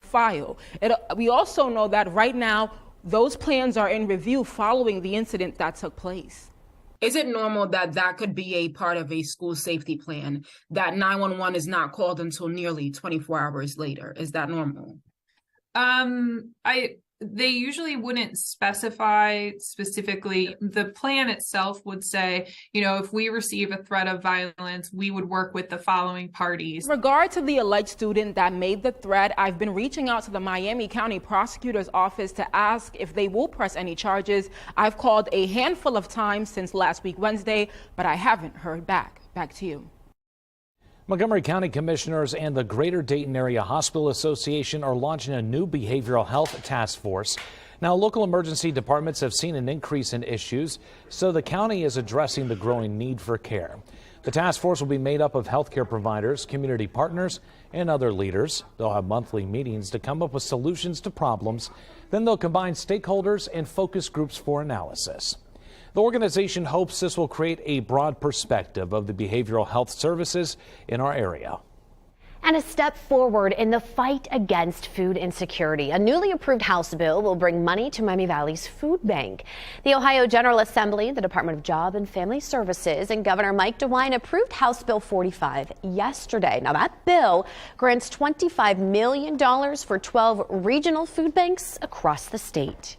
file. We also know that right now those plans are in review following the incident that took place. Is it normal that that could be a part of a school safety plan, that 911 is not called until nearly 24 hours later? Is that normal? They usually wouldn't specify specifically. The plan itself would say, if we receive a threat of violence, we would work with the following parties. In regard to the alleged student that made the threat, I've been reaching out to the Miami County Prosecutor's Office to ask if they will press any charges. I've called a handful of times since last week Wednesday, but I haven't heard back. Back to you. Montgomery County Commissioners and the Greater Dayton Area Hospital Association are launching a new behavioral health task force. Now, local emergency departments have seen an increase in issues, so the county is addressing the growing need for care. The task force will be made up of healthcare providers, community partners, and other leaders. They'll have monthly meetings to come up with solutions to problems. Then they'll combine stakeholders and focus groups for analysis. The organization hopes this will create a broad perspective of the behavioral health services in our area. And a step forward in the fight against food insecurity. A newly approved House bill will bring money to Miami Valley's food bank. The Ohio General Assembly, the Department of Job and Family Services, and Governor Mike DeWine approved House Bill 45 yesterday. Now, that bill grants $25 million for 12 regional food banks across the state.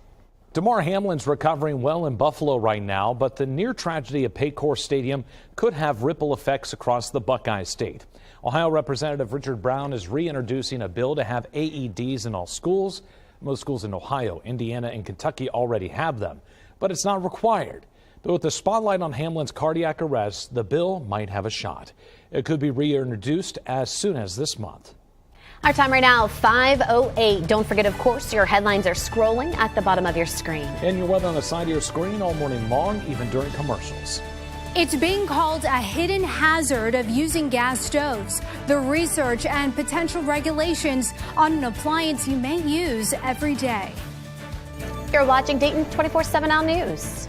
Damar Hamlin's recovering well in Buffalo right now, but the near tragedy at Paycor Stadium could have ripple effects across the Buckeye State. Ohio Representative Richard Brown is reintroducing a bill to have AEDs in all schools. Most schools in Ohio, Indiana, and Kentucky already have them, but it's not required. But with the spotlight on Hamlin's cardiac arrest, the bill might have a shot. It could be reintroduced as soon as this month. Our time right now, 5:08. Don't forget, of course, your headlines are scrolling at the bottom of your screen. And your weather on the side of your screen all morning long, even during commercials. It's being called a hidden hazard of using gas stoves. The research and potential regulations on an appliance you may use every day. You're watching Dayton 24/7 Now News.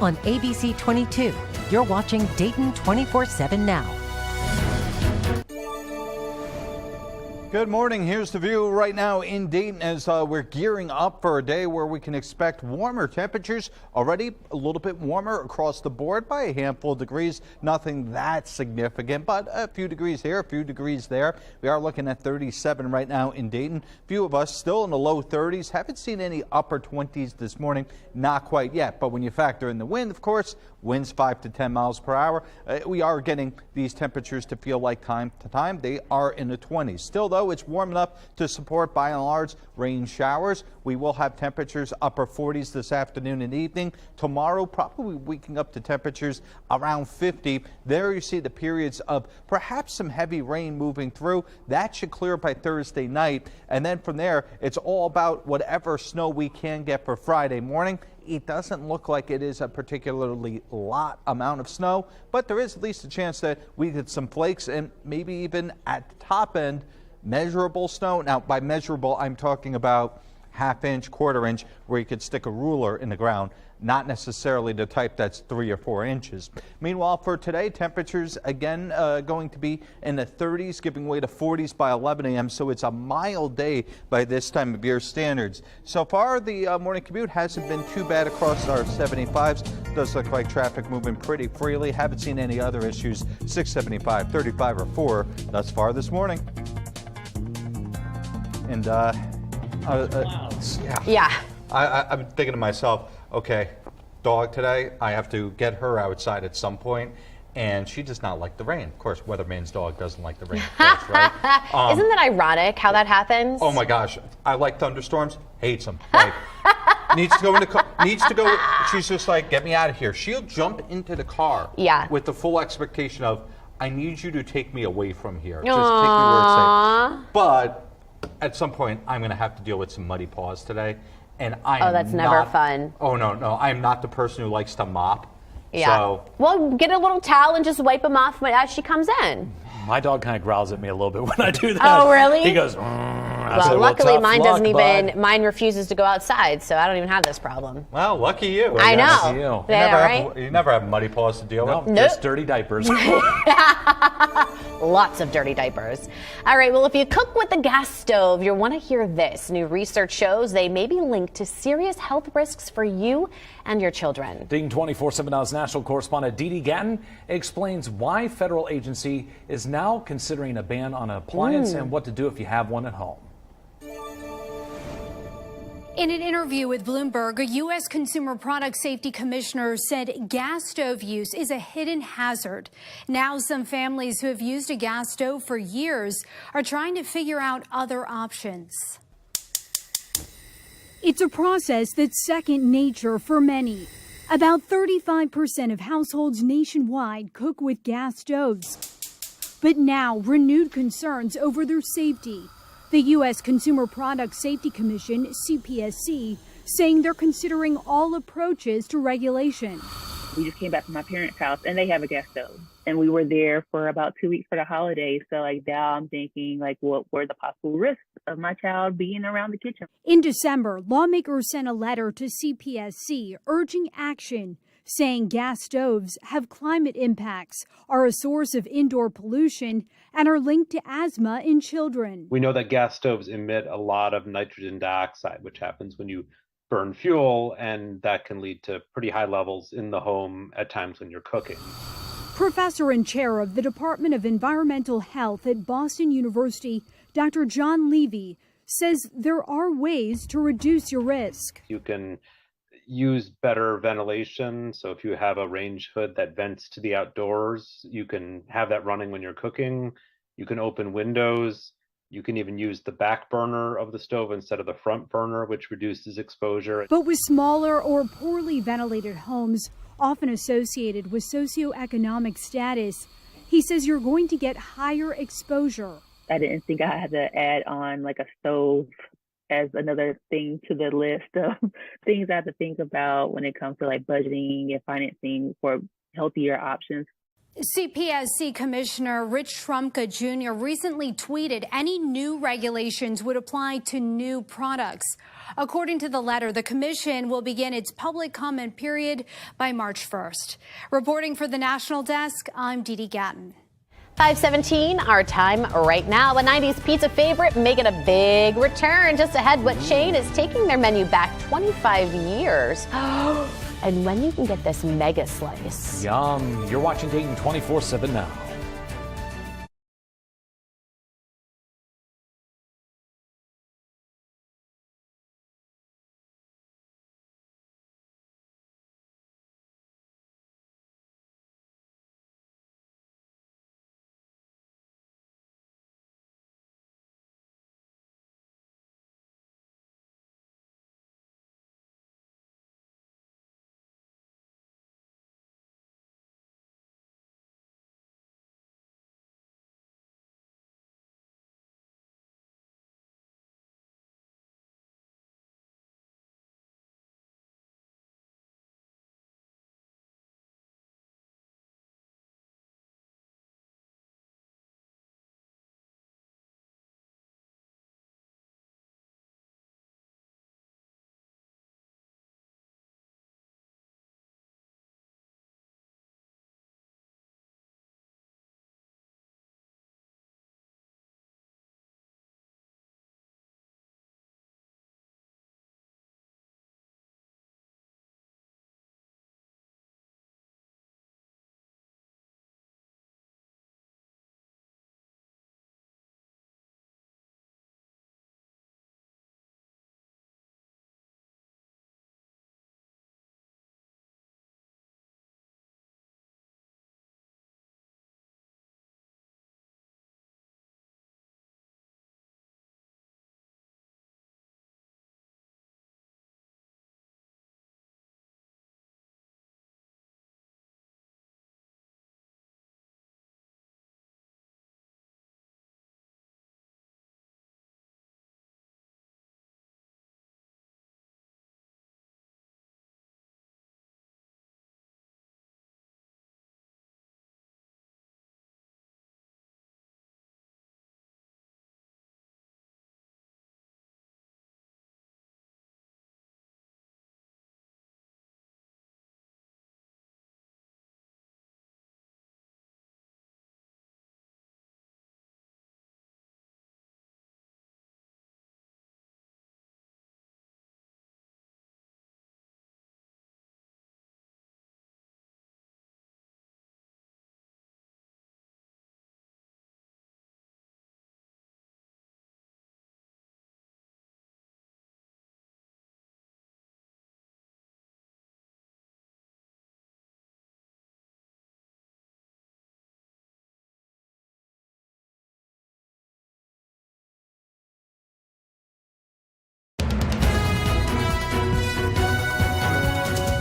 on ABC 22. You're watching Dayton 24/7 now. Good morning. Here's the view right now in Dayton as we're gearing up for a day where we can expect warmer temperatures. Already a little bit warmer across the board by a handful of degrees. Nothing that significant, but a few degrees here, a few degrees there. We are looking at 37 right now in Dayton. Few of us still in the low 30s. Haven't seen any upper 20s this morning. Not quite yet. But when you factor in the wind, of course, winds 5 to 10 miles per hour. We are getting these temperatures to feel like time to time. They are in the 20s. Still, though, it's warm enough to support, by and large, rain showers. We will have temperatures upper 40s this afternoon and evening. Tomorrow, probably waking up to temperatures around 50. There you see the periods of perhaps some heavy rain moving through. That should clear by Thursday night. And then from there, it's all about whatever snow we can get for Friday morning. It doesn't look like it is a particularly lot amount of snow, but there is at least a chance that we get some flakes and maybe even at the top end, measurable snow. Now, by measurable, I'm talking about half-inch, quarter-inch, where you could stick a ruler in the ground, not necessarily the type that's 3 or 4 inches. Meanwhile, for today, temperatures again going to be in the 30s, giving way to 40s by 11 a.m., so it's a mild day by this time of year standards. So far, the morning commute hasn't been too bad across our 75s. Does look like traffic moving pretty freely. Haven't seen any other issues. 675, 35, or 4 thus far this morning. And I'm thinking to myself, okay, dog today, I have to get her outside at some point, and she does not like the rain. Of course, weatherman's dog doesn't like the rain, of course, right? Isn't that ironic how that happens? Oh my gosh, I like thunderstorms, hates them. Like, needs to go, she's just like, get me out of here. She'll jump into the car with the full expectation of, I need you to take me away from here. Just take me where it's safe. But at some point, I'm going to have to deal with some muddy paws today. And that's never fun. Oh, no. I am not the person who likes to mop. Yeah. So, well, get a little towel and just wipe them off as she comes in. My dog kind of growls at me a little bit when I do that. Oh, really? He goes, well, luckily mine doesn't even, mine refuses to go outside, so I don't even have this problem. Well, lucky you. I know. Lucky you. You never have muddy paws to deal with? Nope. Just dirty diapers. Lots of dirty diapers. All right, well, if you cook with a gas stove, you'll want to hear this. New research shows they may be linked to serious health risks for you and your children. Dayton 24/7 Now's national correspondent Dee Dee Gatton explains why federal agency is now considering a ban on an appliance and what to do if you have one at home. In an interview with Bloomberg, a U.S. Consumer Product Safety Commissioner said gas stove use is a hidden hazard. Now, some families who have used a gas stove for years are trying to figure out other options. It's a process that's second nature for many. About 35% of households nationwide cook with gas stoves. But now, renewed concerns over their safety. The U.S. Consumer Product Safety Commission, CPSC, saying they're considering all approaches to regulation. We just came back from my parents' house and they have a gas stove. And we were there for about 2 weeks for the holidays. So now I'm thinking what were the possible risks of my child being around the kitchen? In December, lawmakers sent a letter to CPSC urging action, saying gas stoves have climate impacts, are a source of indoor pollution, and are linked to asthma in children. We know that gas stoves emit a lot of nitrogen dioxide, which happens when you burn fuel, and that can lead to pretty high levels in the home at times when you're cooking. Professor and chair of the Department of Environmental Health at Boston University, Dr. John Levy, says there are ways to reduce your risk. You can use better ventilation. So if you have a range hood that vents to the outdoors, you can have that running when you're cooking. You can open windows. You can even use the back burner of the stove instead of the front burner, which reduces exposure. But with smaller or poorly ventilated homes, often associated with socioeconomic status, he says you're going to get higher exposure. I didn't think I had to add on like a stove as another thing to the list of things I have to think about when it comes to like budgeting and financing for healthier options. CPSC Commissioner Rich Trumka Jr. recently tweeted any new regulations would apply to new products. According to the letter, the commission will begin its public comment period by March 1st. Reporting for the National Desk, I'm Dee Dee Gatton. 5:17, our time right now. A 90s pizza favorite making a big return. Just ahead, what chain is taking their menu back 25 years? And when you can get this mega slice. Yum. You're watching Dayton 24/7 now.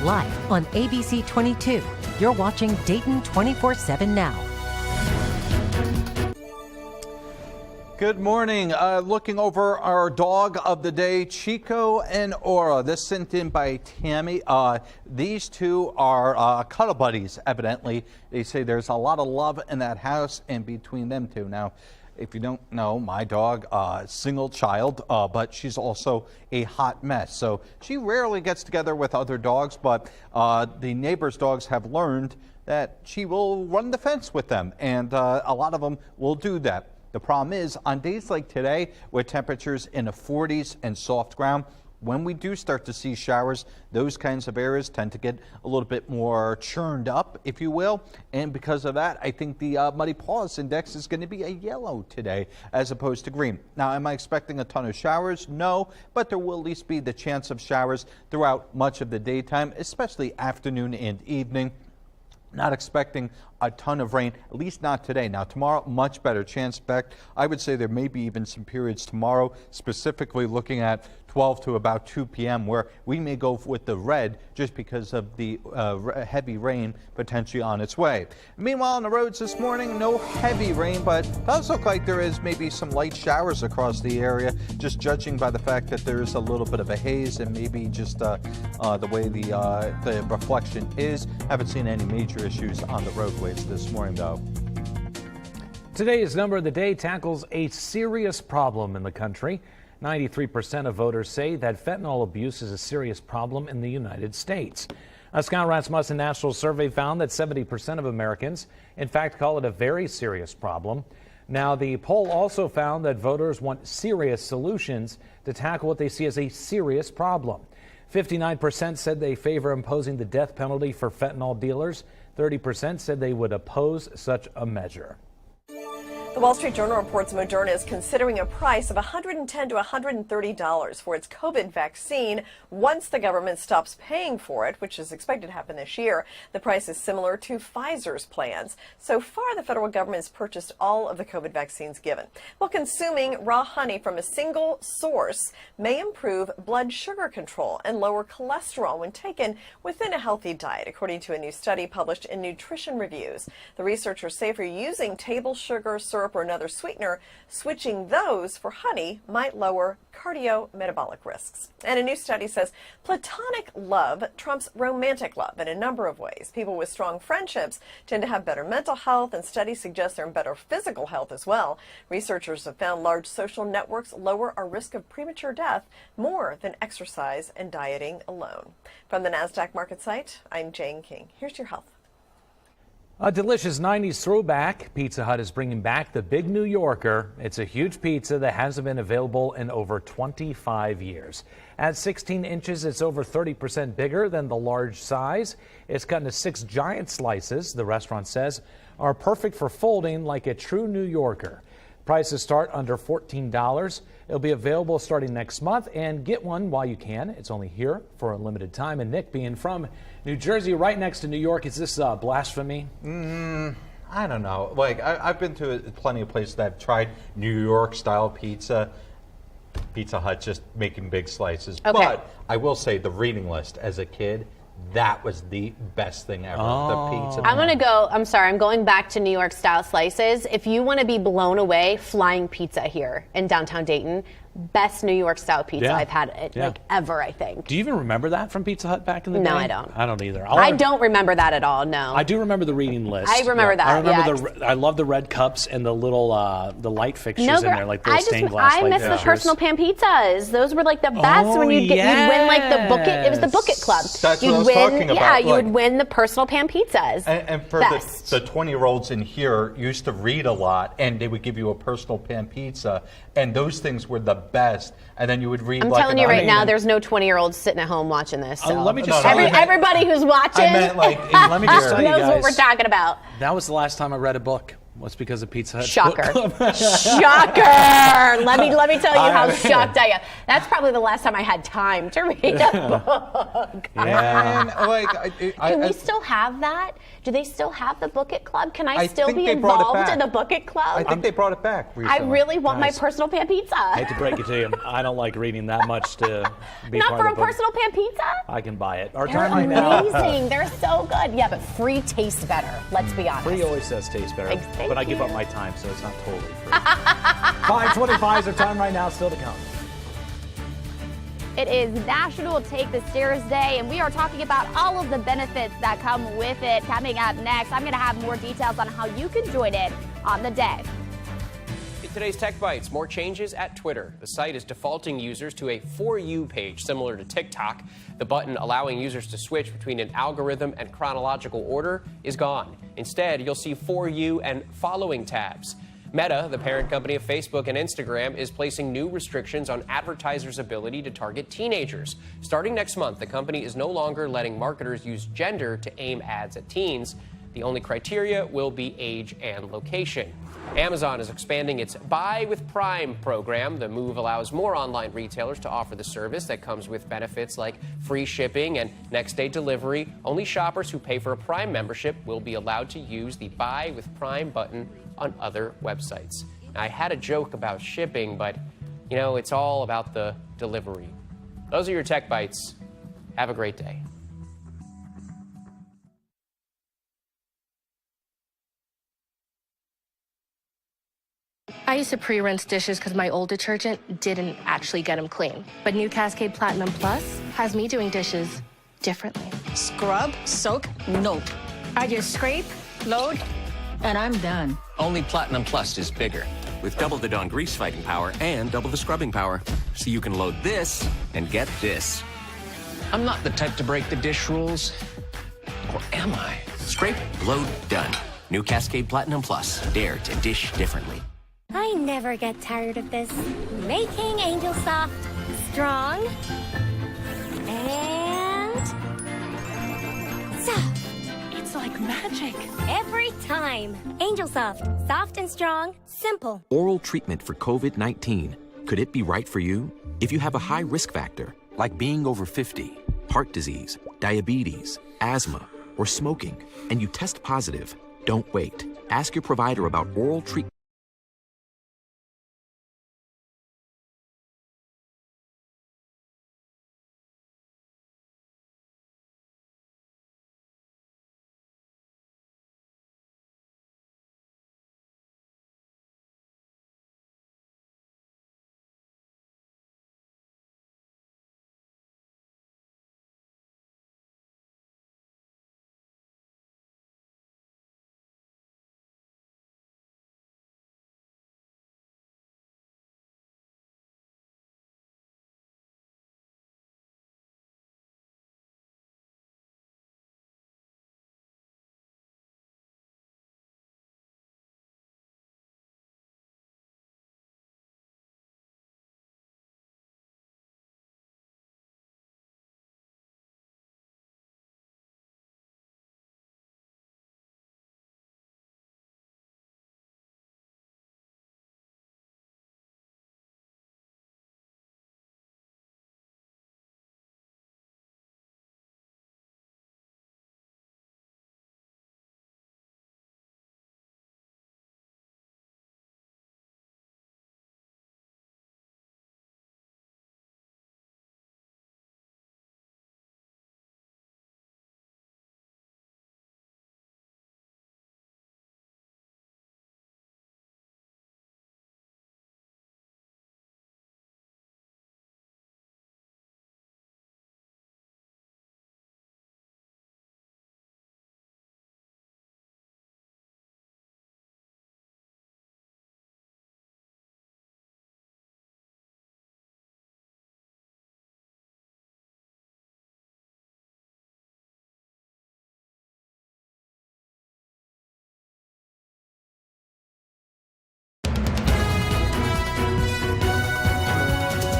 Live on ABC 22. You're watching Dayton 24/7 now. Good morning. Looking over our dog of the day, Chico and Aura. This sent in by Tammy. These two are cuddle buddies, evidently. They say there's a lot of love in that house and between them two. Now, if you don't know, my dog, single child, but she's also a hot mess. So she rarely gets together with other dogs, but the neighbors' dogs have learned that she will run the fence with them, and a lot of them will do that. The problem is, on days like today, with temperatures in the 40s and soft ground, when we do start to see showers, those kinds of areas tend to get a little bit more churned up, if you will. And because of that, I think the Muddy Paws Index is going to be a yellow today as opposed to green. Now, am I expecting a ton of showers? No, but there will at least be the chance of showers throughout much of the daytime, especially afternoon and evening. Not expecting a ton of rain, at least not today. Now, tomorrow, much better chance. In fact, I would say there may be even some periods tomorrow, specifically looking at 12 to about 2 p.m., where we may go with the red just because of the heavy rain potentially on its way. Meanwhile, on the roads this morning, no heavy rain, but it does look like there is maybe some light showers across the area, just judging by the fact that there is a little bit of a haze and maybe just the way the reflection is. Haven't seen any major issues on the roadway takeaways this morning, though. Today's number of the day tackles a serious problem in the country. 93% of voters say that fentanyl abuse is a serious problem in the United States. A Scott Rasmussen national survey found that 70% of Americans, in fact, call it a very serious problem. Now, the poll also found that voters want serious solutions to tackle what they see as a serious problem. 59% said they favor imposing the death penalty for fentanyl dealers. 30% said they would oppose such a measure. The Wall Street Journal reports Moderna is considering a price of $110 to $130 for its COVID vaccine once the government stops paying for it, which is expected to happen this year. The price is similar to Pfizer's plans. So far, the federal government has purchased all of the COVID vaccines given. Well, consuming raw honey from a single source may improve blood sugar control and lower cholesterol when taken within a healthy diet, according to a new study published in Nutrition Reviews. The researchers say for using table sugar, syrup, or another sweetener, switching those for honey might lower cardiometabolic risks. And a new study says platonic love trumps romantic love in a number of ways. People with strong friendships tend to have better mental health, and studies suggest they're in better physical health as well. Researchers have found large social networks lower our risk of premature death more than exercise and dieting alone. From the NASDAQ market site, I'm Jane King. Here's your health. A delicious 90s throwback. Pizza Hut is bringing back the Big New Yorker. It's a huge pizza that hasn't been available in over 25 years. At 16 inches, it's over 30% bigger than the large size. It's cut into 6 giant slices, the restaurant says, are perfect for folding like a true New Yorker. Prices start under $14. It'll be available starting next month, and get one while you can. It's only here for a limited time. And Nick, being from New Jersey, right next to New York, is this blasphemy? I don't know. Like, I've been to plenty of places that have tried New York style pizza. Pizza Hut just making big slices. Okay. But I will say the reading list as a kid, that was the best thing ever. The pizza. I'm going back to New York style slices. If you want to be blown away, Flying Pizza here in downtown Dayton. Best New York style pizza I've had like ever, I think. Do you even remember that from Pizza Hut back in the day? No, I don't. I don't either. I don't remember that at all, no. I do remember the reading list. I remember that, I remember I love the red cups and the little the light fixtures in there, like those stained glass light fixtures. I miss the personal pan pizzas. Those were like the best when you'd win like the Bucket. It was the Bucket Club. That's what I was talking about. Yeah, you would win the personal pan pizzas. And for the 20-year-olds in here used to read a lot, and they would give you a personal pan pizza, and those things were the best. And then you would read. I'm telling you right now, there's no 20-year-olds sitting at home watching this. So. Let me just everybody who's watching. I meant like let me just tell you knows guys, what we're talking about. That was the last time I read a book. Was because of Pizza Hut. Shocker. Shocker. Let me tell you how shocked I am. That's probably the last time I had time to read a book. Can we still have that? Do they still have the Bucket Club? Can I still be involved in the Bucket Club? I think they brought it back recently. I really want my personal pan pizza. I hate to break it to you. I don't like reading that much to be Not part for of a personal pan pizza? I can buy it. Our They're time right now. amazing. They're so good. Yeah, but free tastes better. Let's be honest. Free always does taste better. Thank but I give up my time, so it's not totally free. 5:25 is our time right now, still to come. It is National Take the Stairs Day, and we are talking about all of the benefits that come with it. Coming up next, I'm going to have more details on how you can join in on the day. In today's Tech Bites, more changes at Twitter. The site is defaulting users to a For You page, similar to TikTok. The button allowing users to switch between an algorithm and chronological order is gone. Instead, you'll see For You and Following tabs. Meta, the parent company of Facebook and Instagram, is placing new restrictions on advertisers' ability to target teenagers. Starting next month, the company is no longer letting marketers use gender to aim ads at teens. The only criteria will be age and location. Amazon is expanding its Buy with Prime program. The move allows more online retailers to offer the service that comes with benefits like free shipping and next-day delivery. Only shoppers who pay for a Prime membership will be allowed to use the Buy with Prime button on other websites. Now, I had a joke about shipping, but, you know, it's all about the delivery. Those are your Tech Bites. Have a great day. I used to pre-rinse dishes because my old detergent didn't actually get them clean. But new Cascade Platinum Plus has me doing dishes differently. Scrub, soak, nope. I just scrape, load, and I'm done. Only Platinum Plus is bigger, with double the Dawn grease fighting power and double the scrubbing power. So you can load this and get this. I'm not the type to break the dish rules. Or am I? Scrape, load, done. New Cascade Platinum Plus. Dare to dish differently. I never get tired of this. Making Angel Soft strong and soft. It's like magic. Every time. Angel Soft. Soft and strong. Simple. Oral treatment for COVID-19. Could it be right for you? If you have a high risk factor, like being over 50, heart disease, diabetes, asthma, or smoking, and you test positive, don't wait. Ask your provider about oral treatment.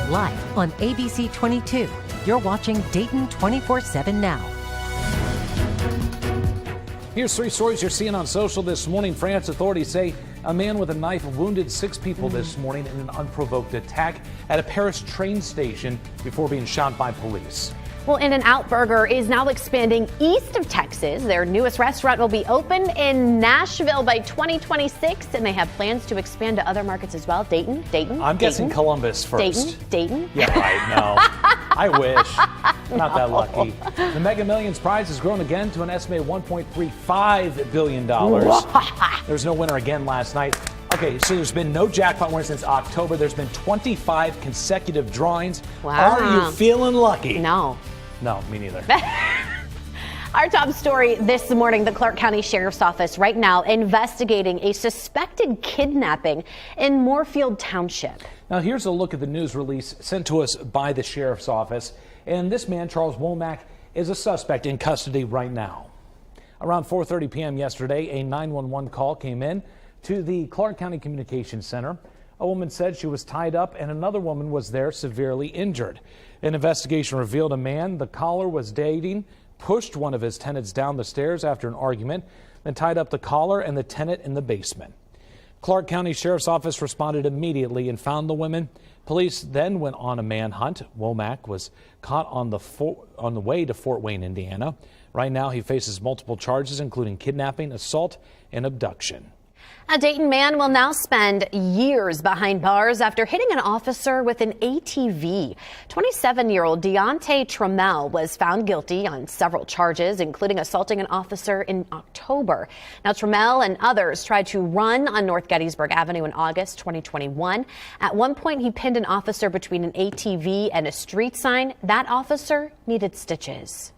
Live on ABC 22, you're watching Dayton 24/7 now. Here's three stories you're seeing on social this morning. France authorities say a man with a knife wounded 6 people this morning in an unprovoked attack at a Paris train station before being shot by police. Well, In-N-Out Burger is now expanding east of Texas. Their newest restaurant will be open in Nashville by 2026, and they have plans to expand to other markets as well. Dayton. I'm guessing Columbus first. Dayton. Yeah, right. No, I wish. Not that lucky. The Mega Millions prize has grown again to an estimated $1.35 billion. There's no winner again last night. Okay, so there's been no jackpot winner since October. There's been 25 consecutive drawings. Wow. Are you feeling lucky? No. No, me neither. Our top story this morning, the Clark County Sheriff's Office right now investigating a suspected kidnapping in Moorfield Township. Now here's a look at the news release sent to us by the Sheriff's Office. And this man, Charles Womack, is a suspect in custody right now. Around 4:30 p.m. yesterday, a 911 call came in to the Clark County Communications Center. A woman said she was tied up and another woman was there severely injured. An investigation revealed a man the caller was dating pushed one of his tenants down the stairs after an argument, then tied up the caller and the tenant in the basement. Clark County Sheriff's Office responded immediately and found the women. Police then went on a manhunt. Womack was caught on the way to Fort Wayne, Indiana. Right now he faces multiple charges, including kidnapping, assault, and abduction. A Dayton man will now spend years behind bars after hitting an officer with an ATV. 27-year-old Deontay Trammell was found guilty on several charges, including assaulting an officer in October. Now, Trammell and others tried to run on North Gettysburg Avenue in August 2021. At one point, he pinned an officer between an ATV and a street sign. That officer needed stitches.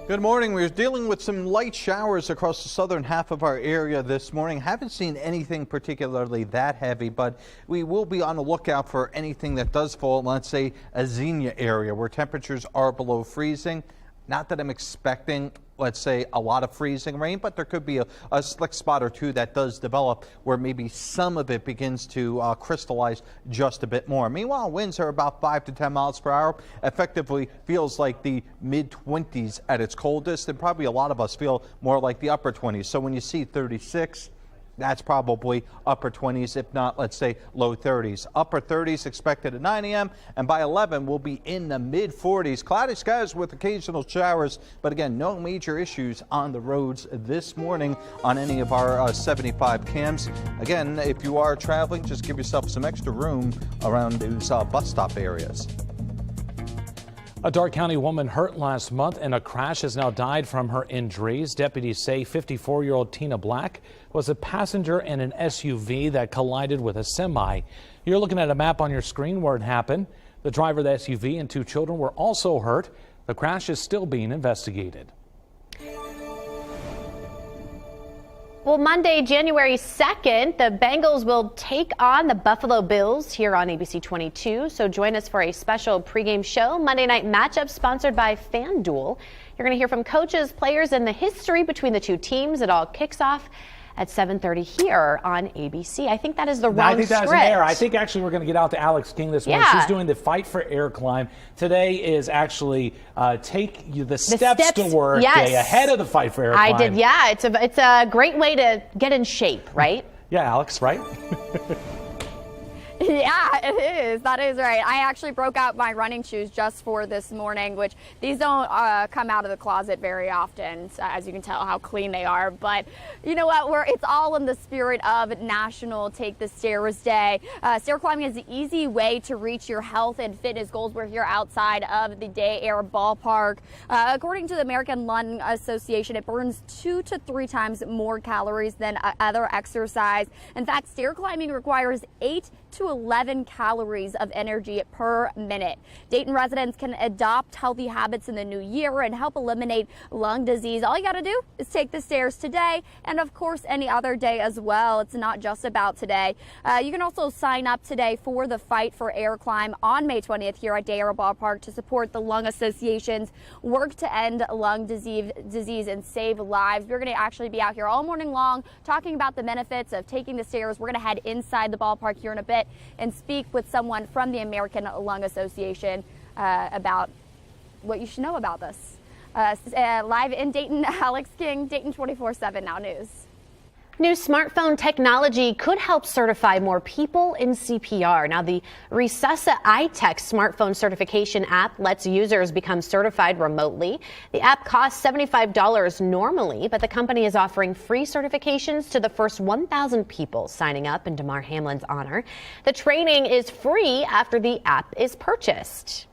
Good morning. We're dealing with some light showers across the southern half of our area this morning. Haven't seen anything particularly that heavy, but we will be on the lookout for anything that does fall in, let's say, a Xenia area where temperatures are below freezing. Not that I'm expecting, let's say, a lot of freezing rain, but there could be a slick spot or two that does develop where maybe some of it begins to crystallize just a bit more. Meanwhile, winds are about 5 to 10 miles per hour. Effectively feels like the mid-20s at its coldest, and probably a lot of us feel more like the upper 20s. So when you see 36, that's probably upper 20s, if not, let's say, low 30s. Upper 30s expected at 9 a.m. and by 11 we'll be in the mid 40s. Cloudy skies with occasional showers, but again, no major issues on the roads this morning on any of our 75 cams. Again, if you are traveling, just give yourself some extra room around those bus stop areas. A Darke County woman hurt last month in a crash has now died from her injuries. Deputies say 54-year-old Tina Black was a passenger in an SUV that collided with a semi. You're looking at a map on your screen where it happened. The driver of the SUV and 2 children were also hurt. The crash is still being investigated. Well, Monday, January 2nd, the Bengals will take on the Buffalo Bills here on ABC 22. So join us for a special pregame show. Monday night matchup sponsored by FanDuel. You're going to hear from coaches, players, and the history between the two teams. It all kicks off at 7:30 here on ABC. I think that is the wrong I think that was an error. I think actually we're going to get out to Alex King this morning. She's doing the Fight for Air climb. Today is actually take you the steps to work day ahead of the Fight for Air climb. I did, yeah. It's a great way to get in shape, right? Yeah, Alex, right? Yeah, it is. That is right. I actually broke out my running shoes just for this morning, which these don't come out of the closet very often, as you can tell how clean they are. But you know what? It's all in the spirit of National Take the Stairs Day. Stair climbing is the easy way to reach your health and fitness goals. We're here outside of the Day Air Ballpark. According to the American Lung Association, it burns 2 to 3 times more calories than other exercise. In fact, stair climbing requires 8 to 11 calories of energy per minute. Dayton residents can adopt healthy habits in the new year and help eliminate lung disease. All you got to do is take the stairs today and, of course, any other day as well. It's not just about today. You can also sign up today for the Fight for Air climb on May 20th here at Day Air Ballpark to support the Lung Association's work to end lung disease and save lives. We're going to actually be out here all morning long talking about the benefits of taking the stairs. We're going to head inside the ballpark here in a bit and speak with someone from the American Lung Association about what you should know about this. Live in Dayton, Alex King, Dayton 24/7 Now News. New smartphone technology could help certify more people in CPR. Now, the Recessa iTech smartphone certification app lets users become certified remotely. The app costs $75 normally, but the company is offering free certifications to the first 1,000 people signing up in Damar Hamlin's honor. The training is free after the app is purchased.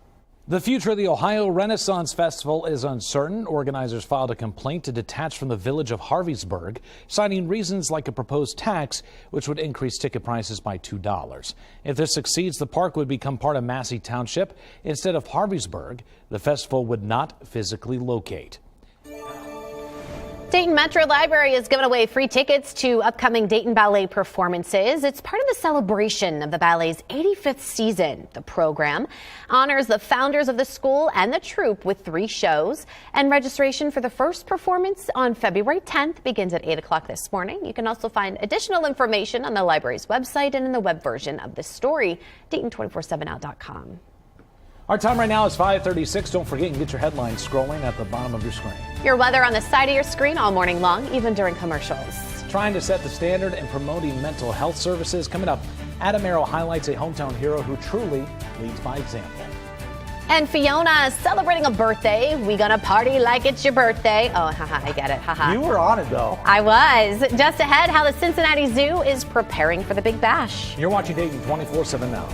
The future of the Ohio Renaissance Festival is uncertain. Organizers filed a complaint to detach from the village of Harveysburg, citing reasons like a proposed tax, which would increase ticket prices by $2. If this succeeds, the park would become part of Massey Township. Instead of Harveysburg, the festival would not physically locate. Dayton Metro Library is giving away free tickets to upcoming Dayton Ballet performances. It's part of the celebration of the ballet's 85th season. The program honors the founders of the school and the troupe with 3 shows. And registration for the first performance on February 10th begins at 8 o'clock this morning. You can also find additional information on the library's website and in the web version of this story, Dayton247now.com. Our time right now is 5:36. Don't forget, you can get your headlines scrolling at the bottom of your screen. Your weather on the side of your screen all morning long, even during commercials. Trying to set the standard and promoting mental health services. Coming up, Adam Merrill highlights a hometown hero who truly leads by example. And Fiona is celebrating a birthday. We gonna party like it's your birthday. Oh, haha, I get it, haha. You were on it, though. I was. Just ahead, how the Cincinnati Zoo is preparing for the Big Bash. You're watching Dayton 24/7 Now.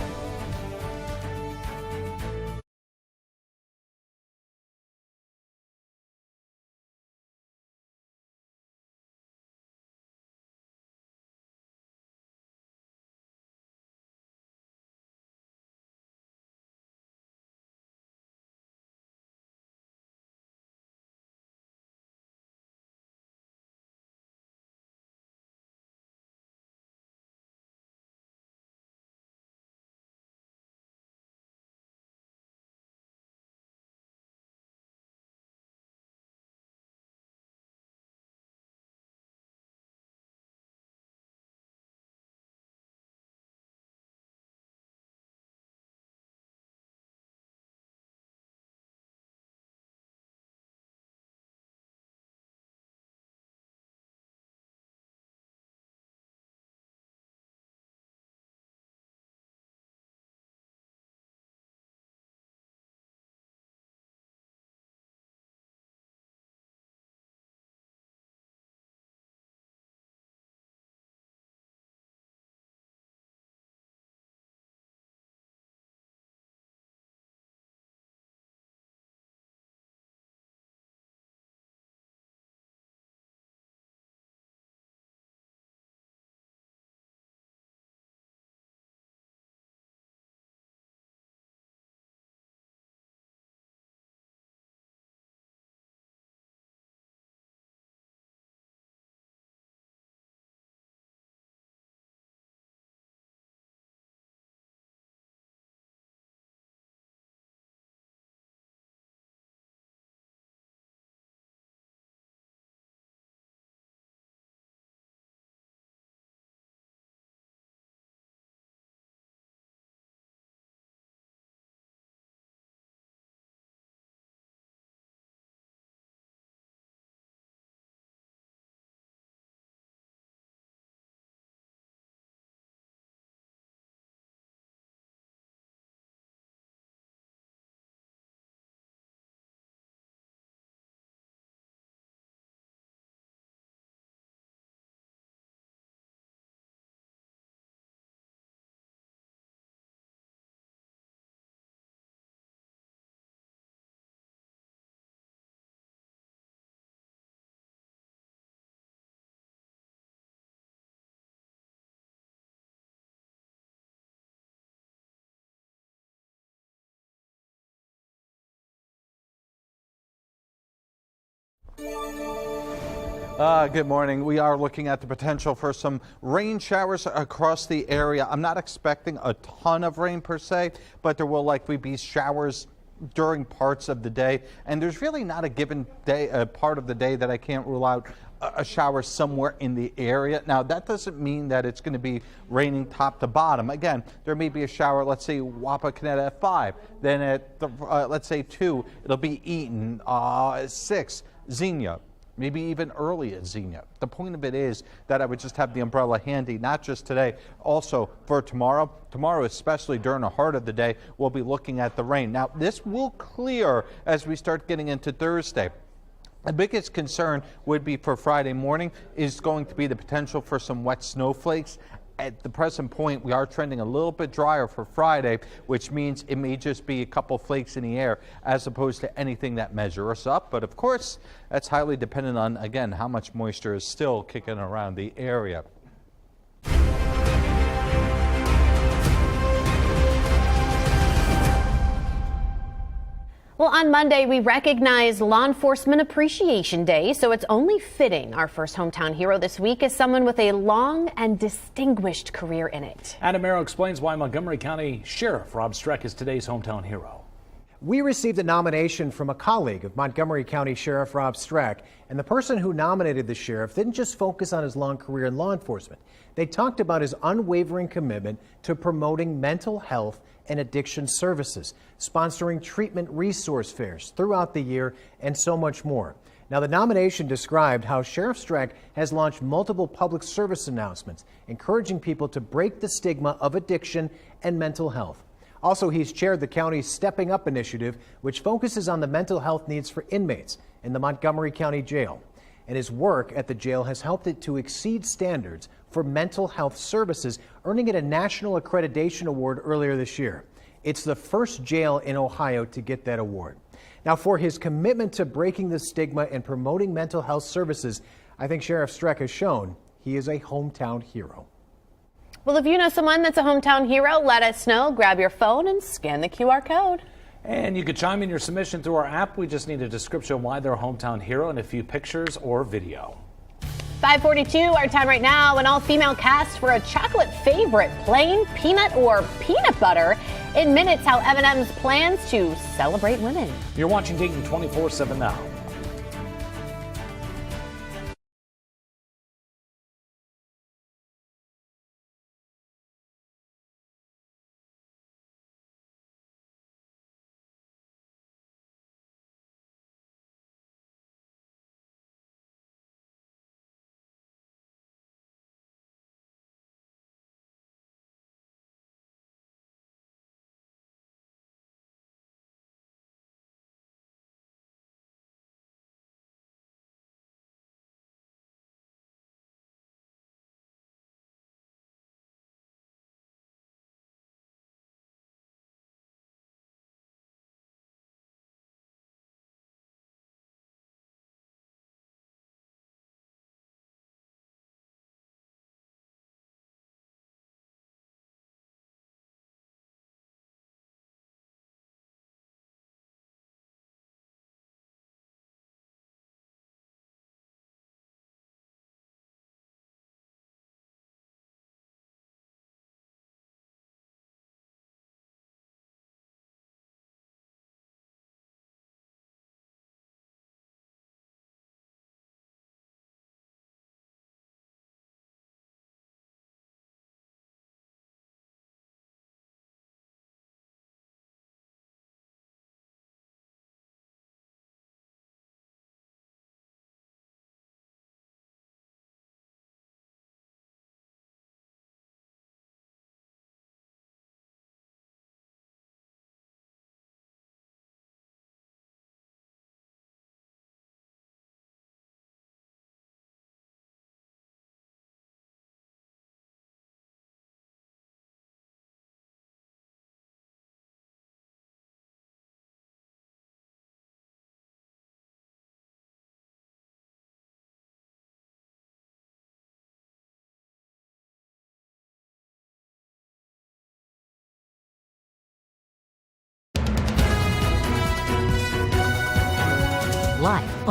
Good morning. We are looking at the potential for some rain showers across the area. I'm not expecting a ton of rain per se, but there will likely be showers during parts of the day. And there's really not a given day, part of the day that I can't rule out a shower somewhere in the area. Now, that doesn't mean that it's going to be raining top to bottom. Again, there may be a shower, let's say, Wapakoneta at 5. Then at, let's say, 2, it'll be Eaton. 6, Xenia. Maybe even early at Xenia. The point of it is that I would just have the umbrella handy, not just today, also for tomorrow. Tomorrow, especially during the heart of the day, we'll be looking at the rain. Now, this will clear as we start getting into Thursday. The biggest concern would be for Friday morning is going to be the potential for some wet snowflakes. At the present point, we are trending a little bit drier for Friday, which means it may just be a couple flakes in the air as opposed to anything that measures up. But of course, that's highly dependent on, again, how much moisture is still kicking around the area. Well, on Monday, we recognized Law Enforcement Appreciation Day, so it's only fitting our first hometown hero this week is someone with a long and distinguished career in it. Adam Merrill explains why Montgomery County Sheriff Rob Streck is today's hometown hero. We received a nomination from a colleague of Montgomery County Sheriff Rob Streck, and the person who nominated the sheriff didn't just focus on his long career in law enforcement. They talked about his unwavering commitment to promoting mental health and addiction services, sponsoring treatment resource fairs throughout the year, and so much more. Now, the nomination described how Sheriff Streck has launched multiple public service announcements, encouraging people to break the stigma of addiction and mental health. Also, he's chaired the county's Stepping Up initiative, which focuses on the mental health needs for inmates in the Montgomery County Jail. And his work at the jail has helped it to exceed standards for mental health services, earning it a national accreditation award earlier this year. It's the first jail in Ohio to get that award. Now, for his commitment to breaking the stigma and promoting mental health services, I think Sheriff Streck has shown he is a hometown hero. Well, if you know someone that's a hometown hero, let us know. Grab your phone and scan the QR code. And you could chime in your submission through our app. We just need a description why they're a hometown hero and a few pictures or video. 5:42, our time right now, an all-female cast for a chocolate favorite, plain peanut or peanut butter. In minutes, how M&M's plans to celebrate women. You're watching Dayton 24/7 now.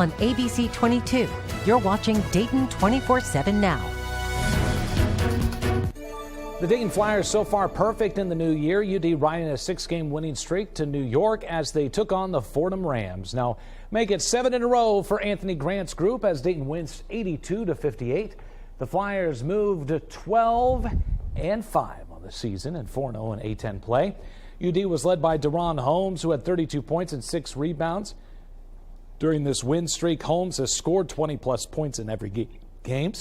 on ABC 22. You're watching Dayton 24/7 now. The Dayton Flyers so far perfect in the new year. UD riding a 6-game winning streak to New York as they took on the Fordham Rams. Now make it 7 in a row for Anthony Grant's group as Dayton wins 82-58. The Flyers moved to 12-5 on the season and 4-0 in A10 play. UD was led by Deron Holmes, who had 32 points and 6 rebounds. During this win streak, Holmes has scored 20-plus points in every game.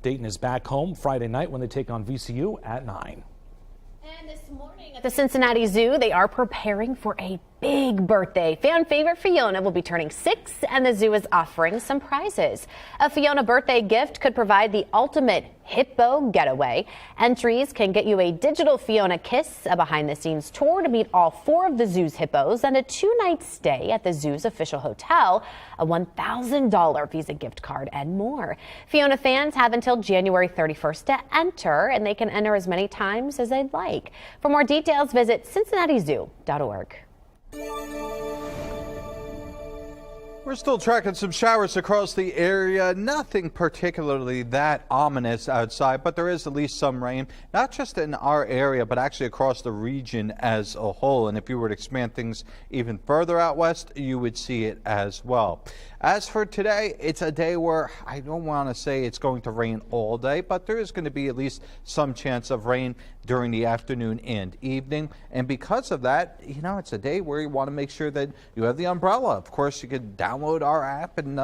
Dayton is back home Friday night when they take on VCU at 9. And this morning at the Cincinnati Zoo, they are preparing for a big birthday. Fan favorite Fiona will be turning 6, and the zoo is offering some prizes. A Fiona birthday gift could provide the ultimate hippo getaway. Entries can get you a digital Fiona kiss, a behind-the-scenes tour to meet all 4 of the zoo's hippos, and a 2-night stay at the zoo's official hotel, a $1,000 Visa gift card, and more. Fiona fans have until January 31st to enter, and they can enter as many times as they'd like. For more details, visit cincinnatizoo.org. We're still tracking some showers across the area. Nothing particularly that ominous outside, but there is at least some rain, not just in our area, but actually across the region as a whole. And if you were to expand things even further out west, you would see it as well. As for today, it's a day where I don't want to say it's going to rain all day, but there is going to be at least some chance of rain during the afternoon and evening. And because of that, it's a day where you want to make sure that you have the umbrella. Of course, you could download our app and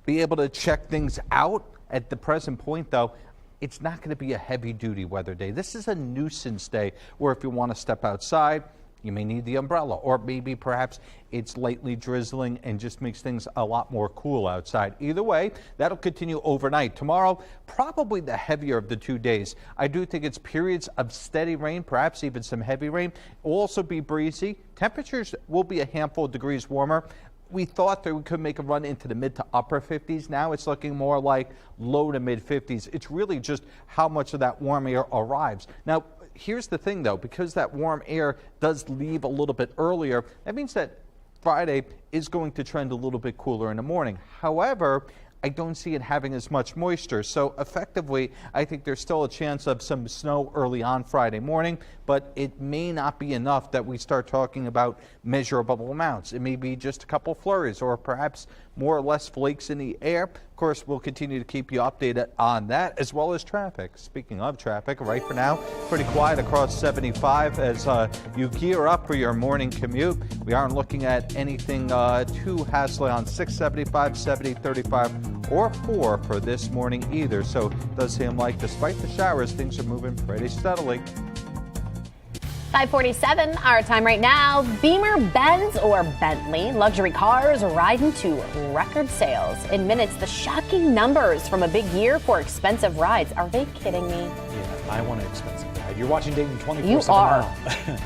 be able to check things out. At the present point, though, it's not going to be a heavy-duty weather day. This is a nuisance day where if you want to step outside, you may need the umbrella, or maybe perhaps it's lightly drizzling and just makes things a lot more cool outside. Either way, that'll continue overnight. Tomorrow, probably the heavier of the 2 days. I do think it's periods of steady rain, perhaps even some heavy rain. It will also be breezy. Temperatures will be a handful of degrees warmer. We thought that we could make a run into the mid to upper 50s. Now it's looking more like low to mid 50s. It's really just how much of that warm air arrives. Now, here's the thing, though, because that warm air does leave a little bit earlier, that means that Friday is going to trend a little bit cooler in the morning. However, I don't see it having as much moisture. So effectively, I think there's still a chance of some snow early on Friday morning, but it may not be enough that we start talking about measurable amounts. It may be just a couple flurries or perhaps more or less flakes in the air. Of course, we'll continue to keep you updated on that as well as traffic. Speaking of traffic, right for now, pretty quiet across 75 as you gear up for your morning commute. We aren't looking at anything too hassly on 675, 70, 35, or 4 for this morning either. So it does seem like despite the showers, things are moving pretty steadily. 5:47, our time right now. Beamer, Benz, or Bentley, luxury cars riding to record sales. In minutes, the shocking numbers from a big year for expensive rides. Are they kidding me? Yeah, I want an expensive ride. You're watching Dayton 24/7 You are. now.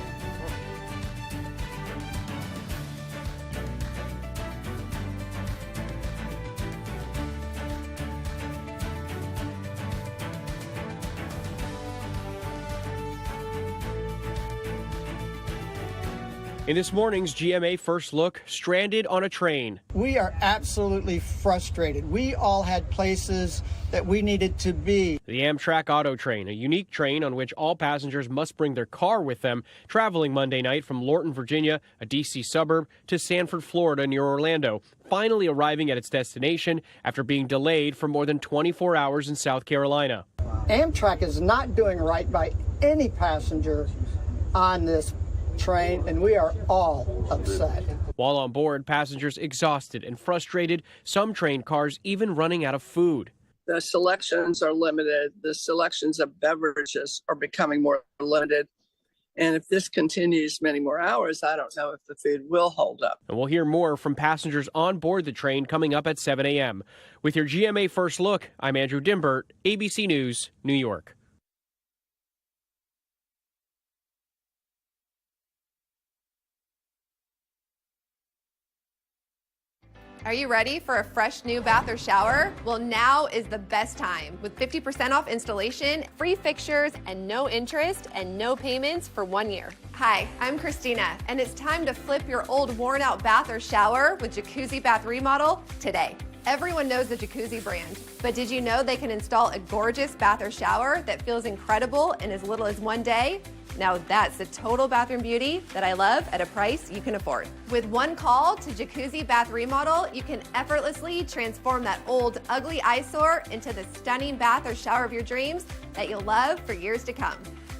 In this morning's GMA First Look, stranded on a train. We are absolutely frustrated. We all had places that we needed to be. The Amtrak Auto Train, a unique train on which all passengers must bring their car with them, traveling Monday night from Lorton, Virginia, a D.C. suburb, to Sanford, Florida, near Orlando, finally arriving at its destination after being delayed for more than 24 hours in South Carolina. Amtrak is not doing right by any passenger on this train, and we are all upset. While on board, passengers exhausted and frustrated, some train cars even running out of food. The selections are limited. The selections of beverages are becoming more limited. And if this continues many more hours, I don't know if the food will hold up. And we'll hear more from passengers on board the train coming up at 7 a.m. With your GMA First Look, I'm Andrew Dimbert, ABC News, New York. Are you ready for a fresh new bath or shower? Well, now is the best time with 50% off installation, free fixtures, and no interest and no payments for 1 year. Hi, I'm Christina, and it's time to flip your old worn out bath or shower with Jacuzzi Bath Remodel today. Everyone knows the Jacuzzi brand, but did you know they can install a gorgeous bath or shower that feels incredible in as little as 1 day? Now that's the total bathroom beauty that I love at a price you can afford. With one call to Jacuzzi Bath Remodel, you can effortlessly transform that old, ugly eyesore into the stunning bath or shower of your dreams that you'll love for years to come.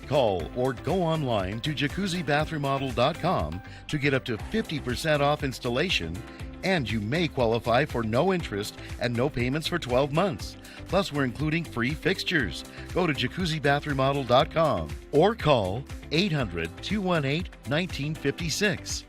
Call or go online to jacuzzibathremodel.com to get up to 50% off installation, and you may qualify for no interest and no payments for 12 months. Plus, we're including free fixtures. Go to jacuzzibathremodel.com or call 800-218-1956.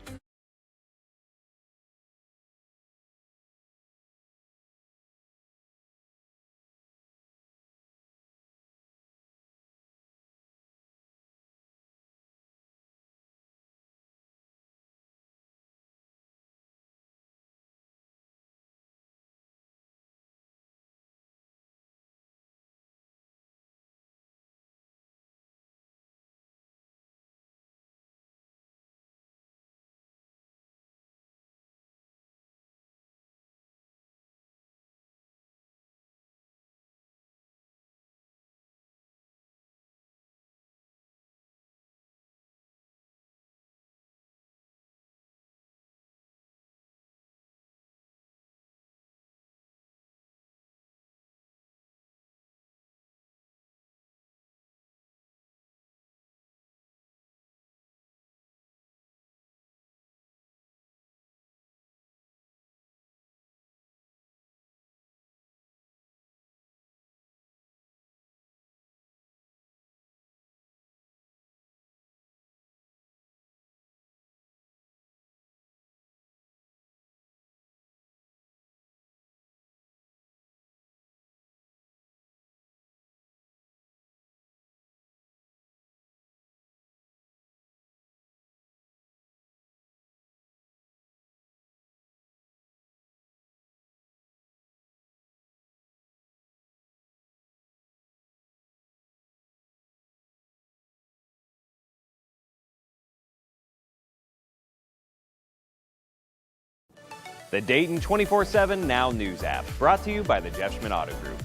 The Dayton 24/7 Now News app, brought to you by the Jeff Schmidt Auto Group.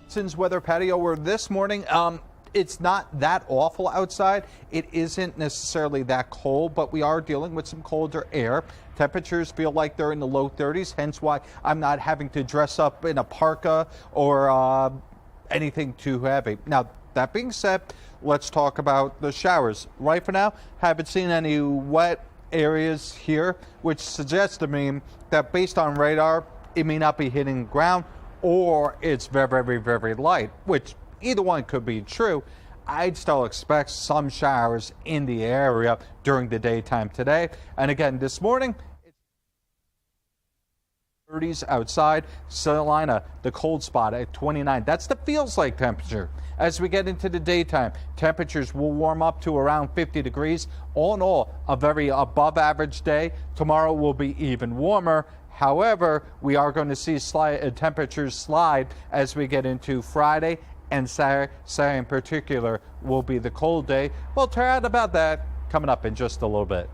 Since weather patio where this morning, it's not that awful outside. It isn't necessarily that cold, but we are dealing with some colder air. Temperatures feel like they're in the low 30s, hence why I'm not having to dress up in a parka or anything too heavy. Now, that being said, let's talk about the showers. Right for now, haven't seen any wet areas here, which suggests to me that based on radar, it may not be hitting the ground or it's very, very, very light, which either one could be true. I'd still expect some showers in the area during the daytime today. And again, this morning, it's 30s outside. Carolina, the cold spot at 29. That's the feels like temperature. As we get into the daytime, temperatures will warm up to around 50 degrees. All in all, a very above average day. Tomorrow will be even warmer. However, we are going to see temperatures slide as we get into Friday, and Saturday in particular will be the cold day. We'll chat about that coming up in just a little bit.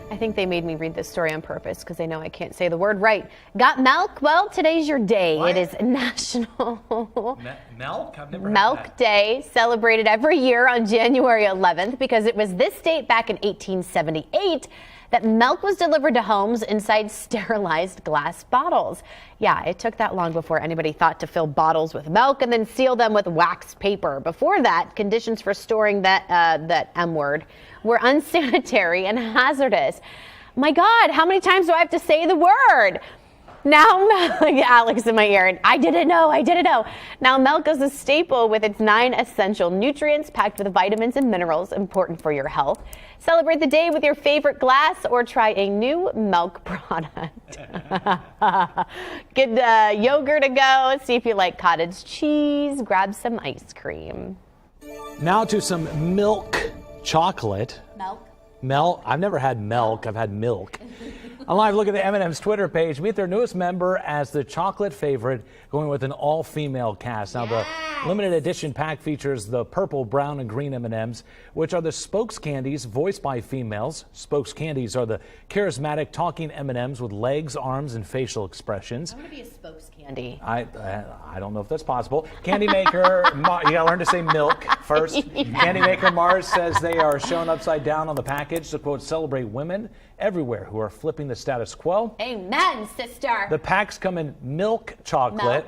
I think they made me read this story on purpose because they know I can't say the word right. Got milk? Well, today's your day. What? It is National Milk? I've never Milk heard that. Day, celebrated every year on January 11th because it was this date back in 1878 that milk was delivered to homes inside sterilized glass bottles. Yeah, it took that long before anybody thought to fill bottles with milk and then seal them with wax paper. Before that, conditions for storing that M word were unsanitary and hazardous. My God, how many times do I have to say the word? Now, Alex in my ear, and I didn't know. Now, milk is a staple with its 9 essential nutrients packed with vitamins and minerals important for your health. Celebrate the day with your favorite glass or try a new milk product. Get yogurt to go, see if you like cottage cheese, grab some ice cream. Now to some milk chocolate. I've never had milk. I've had milk. A live look at the M&M's Twitter page. Meet their newest member as the chocolate favorite, going with an all-female cast. Now, the limited edition pack features the purple, brown, and green M&Ms, which are the spokes candies voiced by females. Spokes candies are the charismatic talking M&Ms with legs, arms, and facial expressions. I want to be a spokes candy. I don't know if that's possible. Candy maker, you gotta learn to say milk first. Candy maker Mars says they are shown upside down on the package to, quote, celebrate women everywhere who are flipping the status quo. Amen, sister. The packs come in milk chocolate,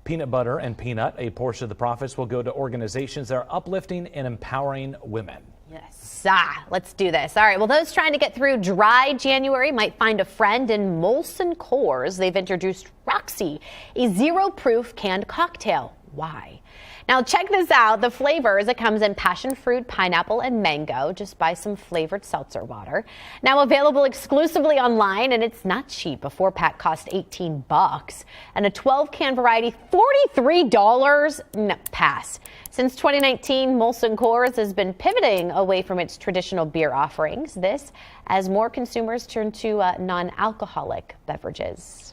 peanut butter, and peanut. A portion of the profits will go to organizations that are uplifting and empowering women. Yes. Let's do this. All right. Well, those trying to get through dry January might find a friend in Molson Coors. They've introduced Roxy, a zero-proof canned cocktail. Why? Now, check this out. The flavors, it comes in passion fruit, pineapple, and mango. Just buy some flavored seltzer water. Now available exclusively online, and it's not cheap. A 4-pack costs $18, and a 12-can variety, $43. No, pass. Since 2019, Molson Coors has been pivoting away from its traditional beer offerings. This as more consumers turn to non-alcoholic beverages.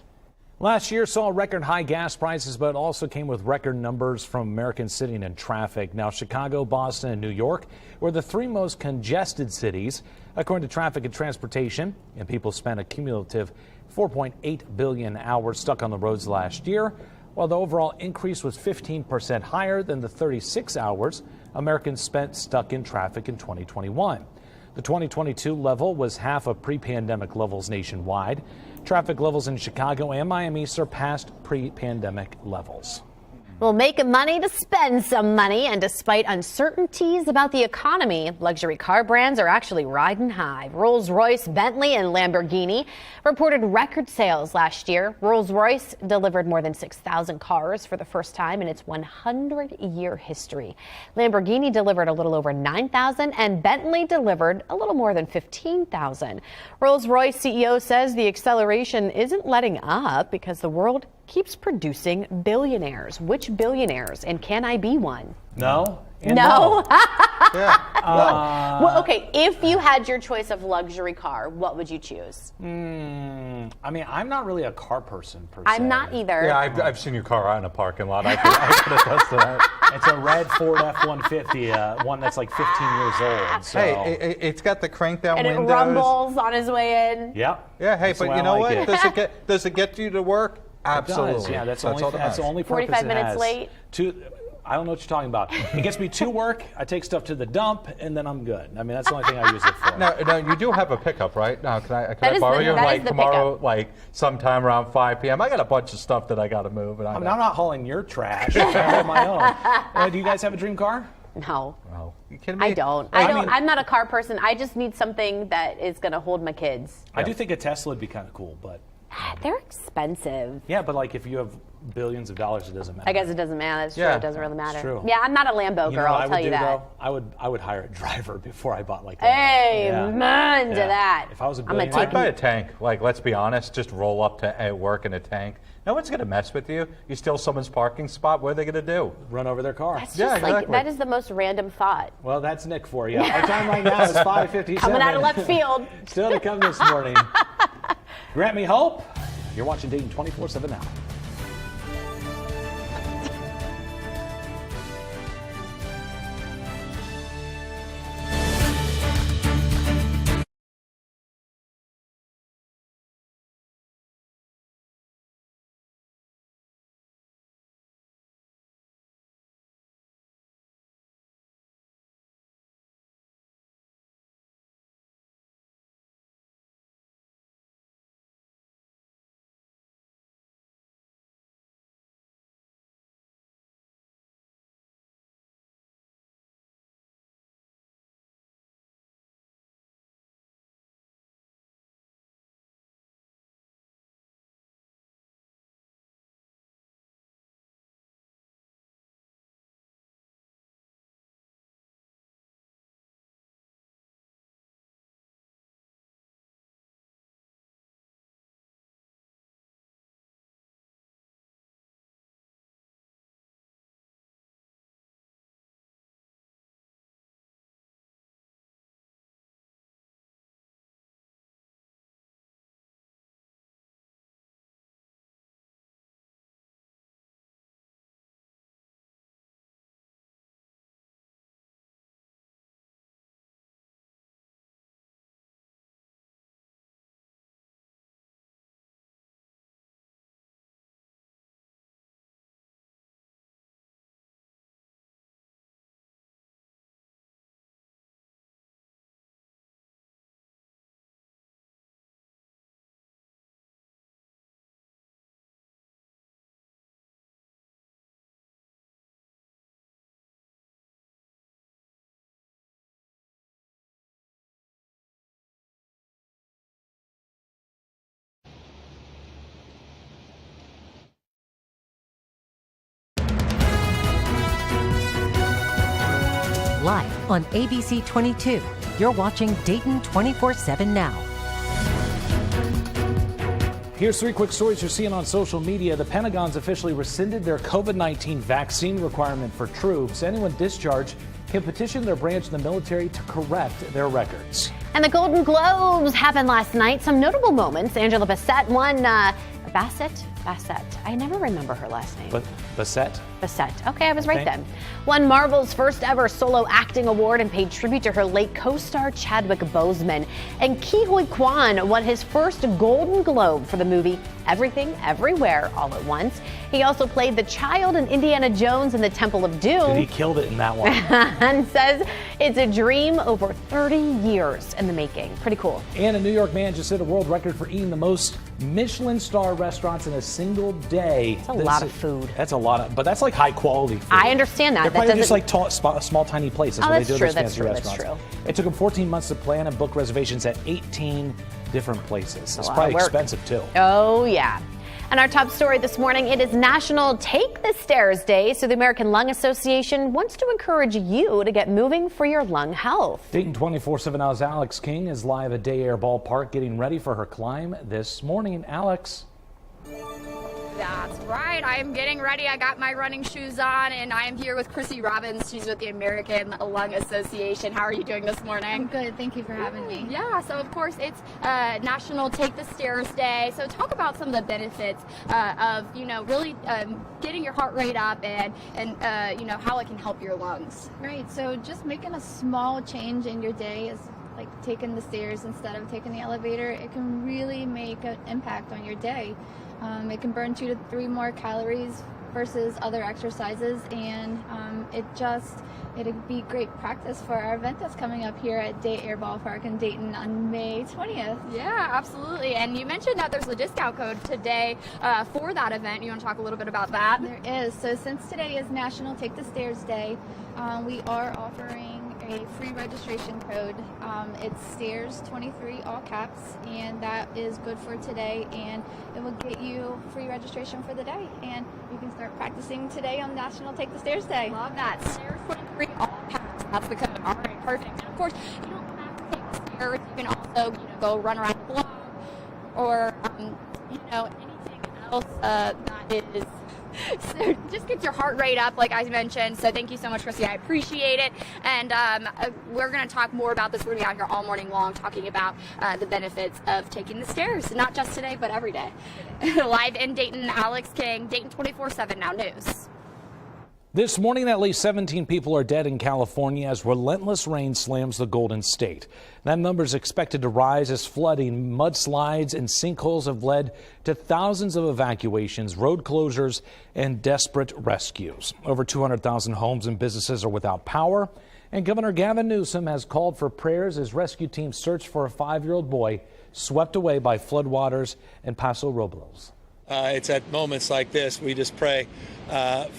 Last year saw record high gas prices, but also came with record numbers from Americans sitting in traffic. Now, Chicago, Boston, and New York were the 3 most congested cities, according to Traffic and Transportation. And people spent a cumulative 4.8 billion hours stuck on the roads last year, while the overall increase was 15% higher than the 36 hours Americans spent stuck in traffic in 2021. The 2022 level was half of pre-pandemic levels nationwide. Traffic levels in Chicago and Miami surpassed pre-pandemic levels. Well, making money to spend some money, and despite uncertainties about the economy, luxury car brands are actually riding high. Rolls-Royce, Bentley, and Lamborghini reported record sales last year. Rolls-Royce delivered more than 6,000 cars for the first time in its 100-year history. Lamborghini delivered a little over 9,000, and Bentley delivered a little more than 15,000. Rolls-Royce CEO says the acceleration isn't letting up because the world keeps producing billionaires. Which billionaires? And can I be one? No. No. Yeah. Well, okay. If you had your choice of luxury car, what would you choose? I mean, I'm not really a car person per se. I'm not either. Yeah, I've seen your car out in a parking lot. I could attest to that. It's a red Ford F-150, one that's like 15 years old. So. Hey, it's got the crank down windows. And it rumbles on his way in. Yep. Yeah. Hey, but you know what? Does it get you to work? Absolutely. It does. Yeah, that's the only purpose 45 minutes late. I don't know what you're talking about. It gets me to work. I take stuff to the dump, and then I'm good. I mean, that's the only thing I use it for. Now you do have a pickup, right? Now, can I borrow you like tomorrow, like sometime around 5 p.m.? I got a bunch of stuff that I got to move. And I'm not hauling your trash. I have my own. Do you guys have a dream car? No. Oh, you kidding me? I don't. I'm not a car person. I just need something that is going to hold my kids. I do think a Tesla would be kind of cool, but. They're expensive. Yeah, but like if you have billions of dollars, it doesn't matter. I guess it doesn't matter. That's true. It doesn't really matter. It's true. Yeah, I'm not a Lambo girl. I'll tell you that. Though? I would hire a driver before I bought like. Amen to that. If I was a billionaire, I'd buy a tank. Like, let's be honest, just roll up to work in a tank. No one's gonna mess with you. You steal someone's parking spot. What are they gonna do? Run over their car. That's just exactly. That is the most random thought. Well, that's Nick for you. Our time right now is 5:57. Coming out of left field. Still to come this morning. Grant me hope. You're watching Dayton 24/7 now. on ABC 22. You're watching Dayton 24/7 now. Here's 3 quick stories you're seeing on social media. The Pentagon's officially rescinded their COVID-19 vaccine requirement for troops. Anyone discharged can petition their branch in the military to correct their records. And the Golden Globes happened last night. Some notable moments. Angela Bassett won. Bassett. I never remember her last name. Bassett? Bassett. Okay, I was right then. Won Marvel's first ever solo acting award and paid tribute to her late co-star Chadwick Boseman. And Ke Huy Quan won his first Golden Globe for the movie Everything, Everywhere, All at Once. He also played the child in Indiana Jones and the Temple of Doom. He killed it in that one. And says it's a dream over 30 years in the making. Pretty cool. And a New York man just set a world record for eating the most Michelin star restaurants in a single day. That's a lot of food. That's a lot, but that's like high quality food. I understand that. They're probably just like small, tiny places. Oh, where that's they do true. those fancy restaurants. That's true. It took them 14 months to plan and book reservations at 18 different places. It's probably expensive too. Oh, yeah. And our top story this morning, it is National Take the Stairs Day, so the American Lung Association wants to encourage you to get moving for your lung health. Dayton 24/7 Now's Alex King is live at Day Air Ballpark getting ready for her climb this morning. Alex. That's right. I'm getting ready. I got my running shoes on, and I am here with Chrissy Robbins. She's with the American Lung Association. How are you doing this morning? I'm good. Thank you for having me. Yeah, so of course it's National Take the Stairs Day. So talk about some of the benefits of, really getting your heart rate up and how it can help your lungs. Right. So just making a small change in your day is like taking the stairs instead of taking the elevator. It can really make an impact on your day. It can burn 2 to 3 more calories versus other exercises, and it'd be great practice for our event that's coming up here at Day Air Ballpark in Dayton on May 20th. Yeah, absolutely. And you mentioned that there's a discount code today for that event. You want to talk a little bit about that? There is. So since today is National Take the Stairs Day, we are offering a free registration code. It's STAIRS23, all caps, and that is good for today, and it will get you free registration for the day, and you can start practicing today on National Take the Stairs Day. Love that. STAIRS23, all caps. That's the code. All right, perfect. And of course, you don't have to take the stairs. You can also, go run around the block or, anything else that is. So just get your heart rate up, like I mentioned. So thank you so much, Chrissy. I appreciate it. And we're going to talk more about this. We're going to be out here all morning long talking about the benefits of taking the stairs, not just today, but every day. Live in Dayton, Alex King, Dayton 24/7 Now News. This morning, at least 17 people are dead in California as relentless rain slams the Golden State. That number is expected to rise as flooding, mudslides, and sinkholes have led to thousands of evacuations, road closures, and desperate rescues. Over 200,000 homes and businesses are without power, and Governor Gavin Newsom has called for prayers as rescue teams search for a 5-year-old boy swept away by floodwaters in Paso Robles. It's at moments like this we just pray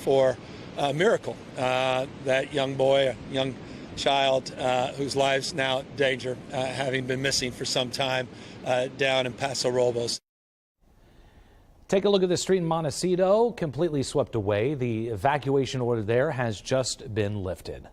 for a miracle. That young boy, a young child whose life's now in danger, having been missing for some time down in Paso Robles. Take a look at the street in Montecito, completely swept away. The evacuation order there has just been lifted.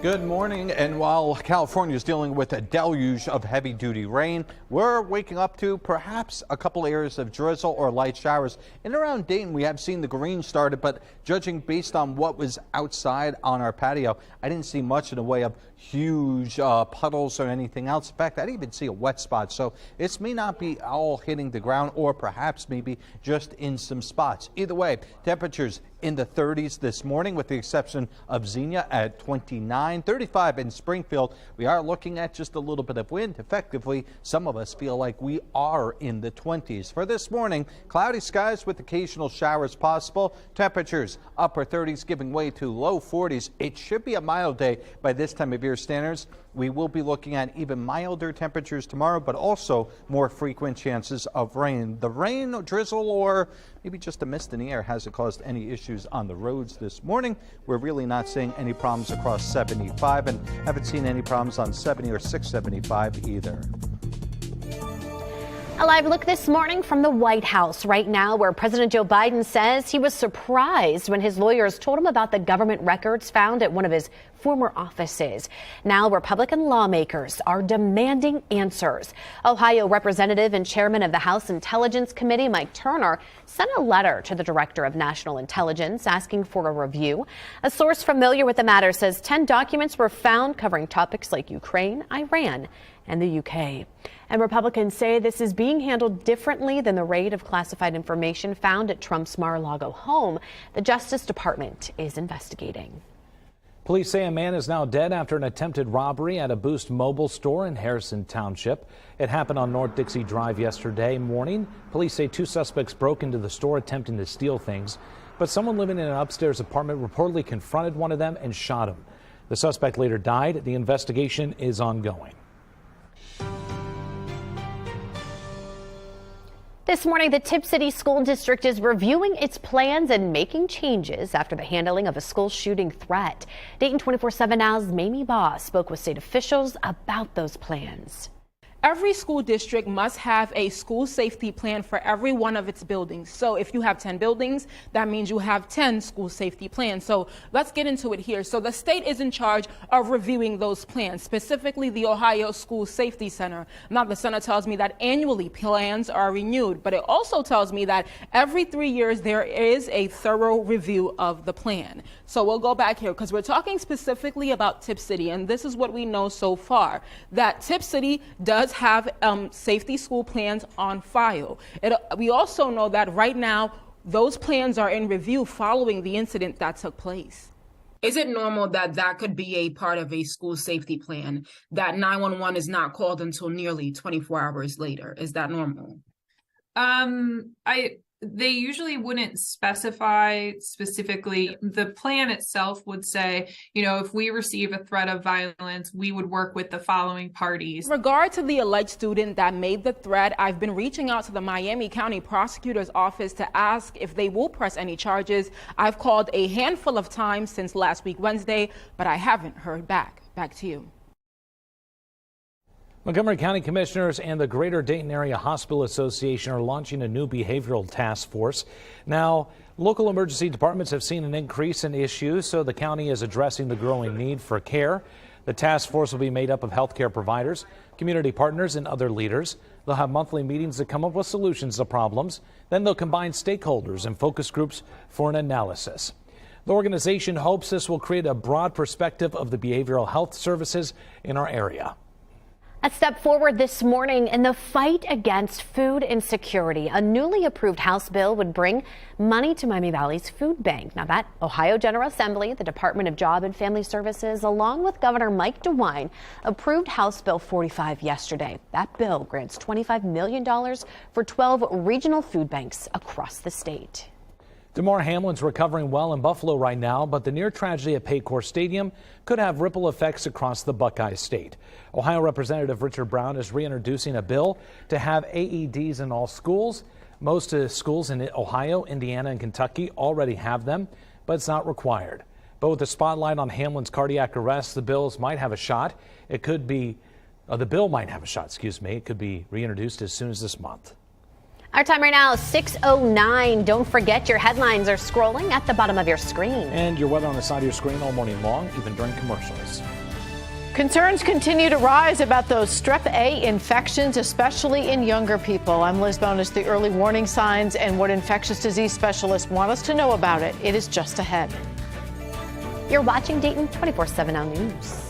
Good morning, and while California is dealing with a deluge of heavy-duty rain, we're waking up to perhaps a couple areas of drizzle or light showers. In and around Dayton, we have seen the Greene started, but judging based on what was outside on our patio, I didn't see much in the way of huge puddles or anything else. In fact, I didn't even see a wet spot, so this may not be all hitting the ground, or perhaps maybe just in some spots. Either way, temperatures in the 30s this morning, with the exception of Xenia at 29, 35 in Springfield. We are looking at just a little bit of wind. Effectively, some of us feel like we are in the 20s. For this morning, cloudy skies with occasional showers possible. Temperatures upper 30s giving way to low 40s. It should be a mild day by this time of year standards. We will be looking at even milder temperatures tomorrow, but also more frequent chances of rain. The rain, drizzle, or maybe just a mist in the air hasn't caused any issues on the roads this morning. We're really not seeing any problems across 75 and haven't seen any problems on 70 or 675 either. A live look this morning from the White House right now, where President Joe Biden says he was surprised when his lawyers told him about the government records found at one of his former offices. Now Republican lawmakers are demanding answers. Ohio Representative and Chairman of the House Intelligence Committee, Mike Turner, sent a letter to the Director of National Intelligence asking for a review. A source familiar with the matter says 10 documents were found covering topics like Ukraine, Iran, and the UK. And Republicans say this is being handled differently than the raid of classified information found at Trump's Mar-a-Lago home. The Justice Department is investigating. Police say a man is now dead after an attempted robbery at a Boost Mobile store in Harrison Township. It happened on North Dixie Drive yesterday morning. Police say 2 suspects broke into the store attempting to steal things, but someone living in an upstairs apartment reportedly confronted one of them and shot him. The suspect later died. The investigation is ongoing. This morning, the Tip City School District is reviewing its plans and making changes after the handling of a school shooting threat. Dayton 24/7 Now's Mamie Boss spoke with state officials about those plans. Every school district must have a school safety plan for every one of its buildings. So if you have 10 buildings, that means you have 10 school safety plans. So let's get into it here. So the state is in charge of reviewing those plans, specifically the Ohio School Safety Center. Now, the center tells me that annually plans are renewed, but it also tells me that every 3 years there is a thorough review of the plan. So we'll go back here because we're talking specifically about Tip City, and this is what we know so far, that Tip City does have safety school plans on file. We also know that right now those plans are in review following the incident that took place. Is it normal that that could be a part of a school safety plan, that 911 is not called until nearly 24 hours later? Is that normal? They usually wouldn't specify specifically. The plan itself would say, if we receive a threat of violence, we would work with the following parties. In regard to the alleged student that made the threat, I've been reaching out to the Miami County Prosecutor's Office to ask if they will press any charges. I've called a handful of times since last week Wednesday, but I haven't heard back. Back to you. Montgomery County Commissioners and the Greater Dayton Area Hospital Association are launching a new behavioral task force. Now, local emergency departments have seen an increase in issues, so the county is addressing the growing need for care. The task force will be made up of healthcare providers, community partners, and other leaders. They'll have monthly meetings to come up with solutions to problems. Then they'll combine stakeholders and focus groups for an analysis. The organization hopes this will create a broad perspective of the behavioral health services in our area. A step forward this morning in the fight against food insecurity. A newly approved House bill would bring money to Miami Valley's food bank. Now, that Ohio General Assembly, the Department of Job and Family Services, along with Governor Mike DeWine, approved House Bill 45 yesterday. That bill grants $25 million for 12 regional food banks across the state. DeMar Hamlin's recovering well in Buffalo right now, but the near tragedy at Paycor Stadium could have ripple effects across the Buckeye State. Ohio Representative Richard Brown is reintroducing a bill to have AEDs in all schools. Most schools in Ohio, Indiana, and Kentucky already have them, but it's not required. But with the spotlight on Hamlin's cardiac arrest, the bill might have a shot. It could be reintroduced as soon as this month. Our time right now is 6:09. Don't forget your headlines are scrolling at the bottom of your screen. And your weather on the side of your screen all morning long, even during commercials. Concerns continue to rise about those strep A infections, especially in younger people. I'm Liz Bonus. The early warning signs and what infectious disease specialists want us to know about it. It is just ahead. You're watching Dayton 24/7 Now News.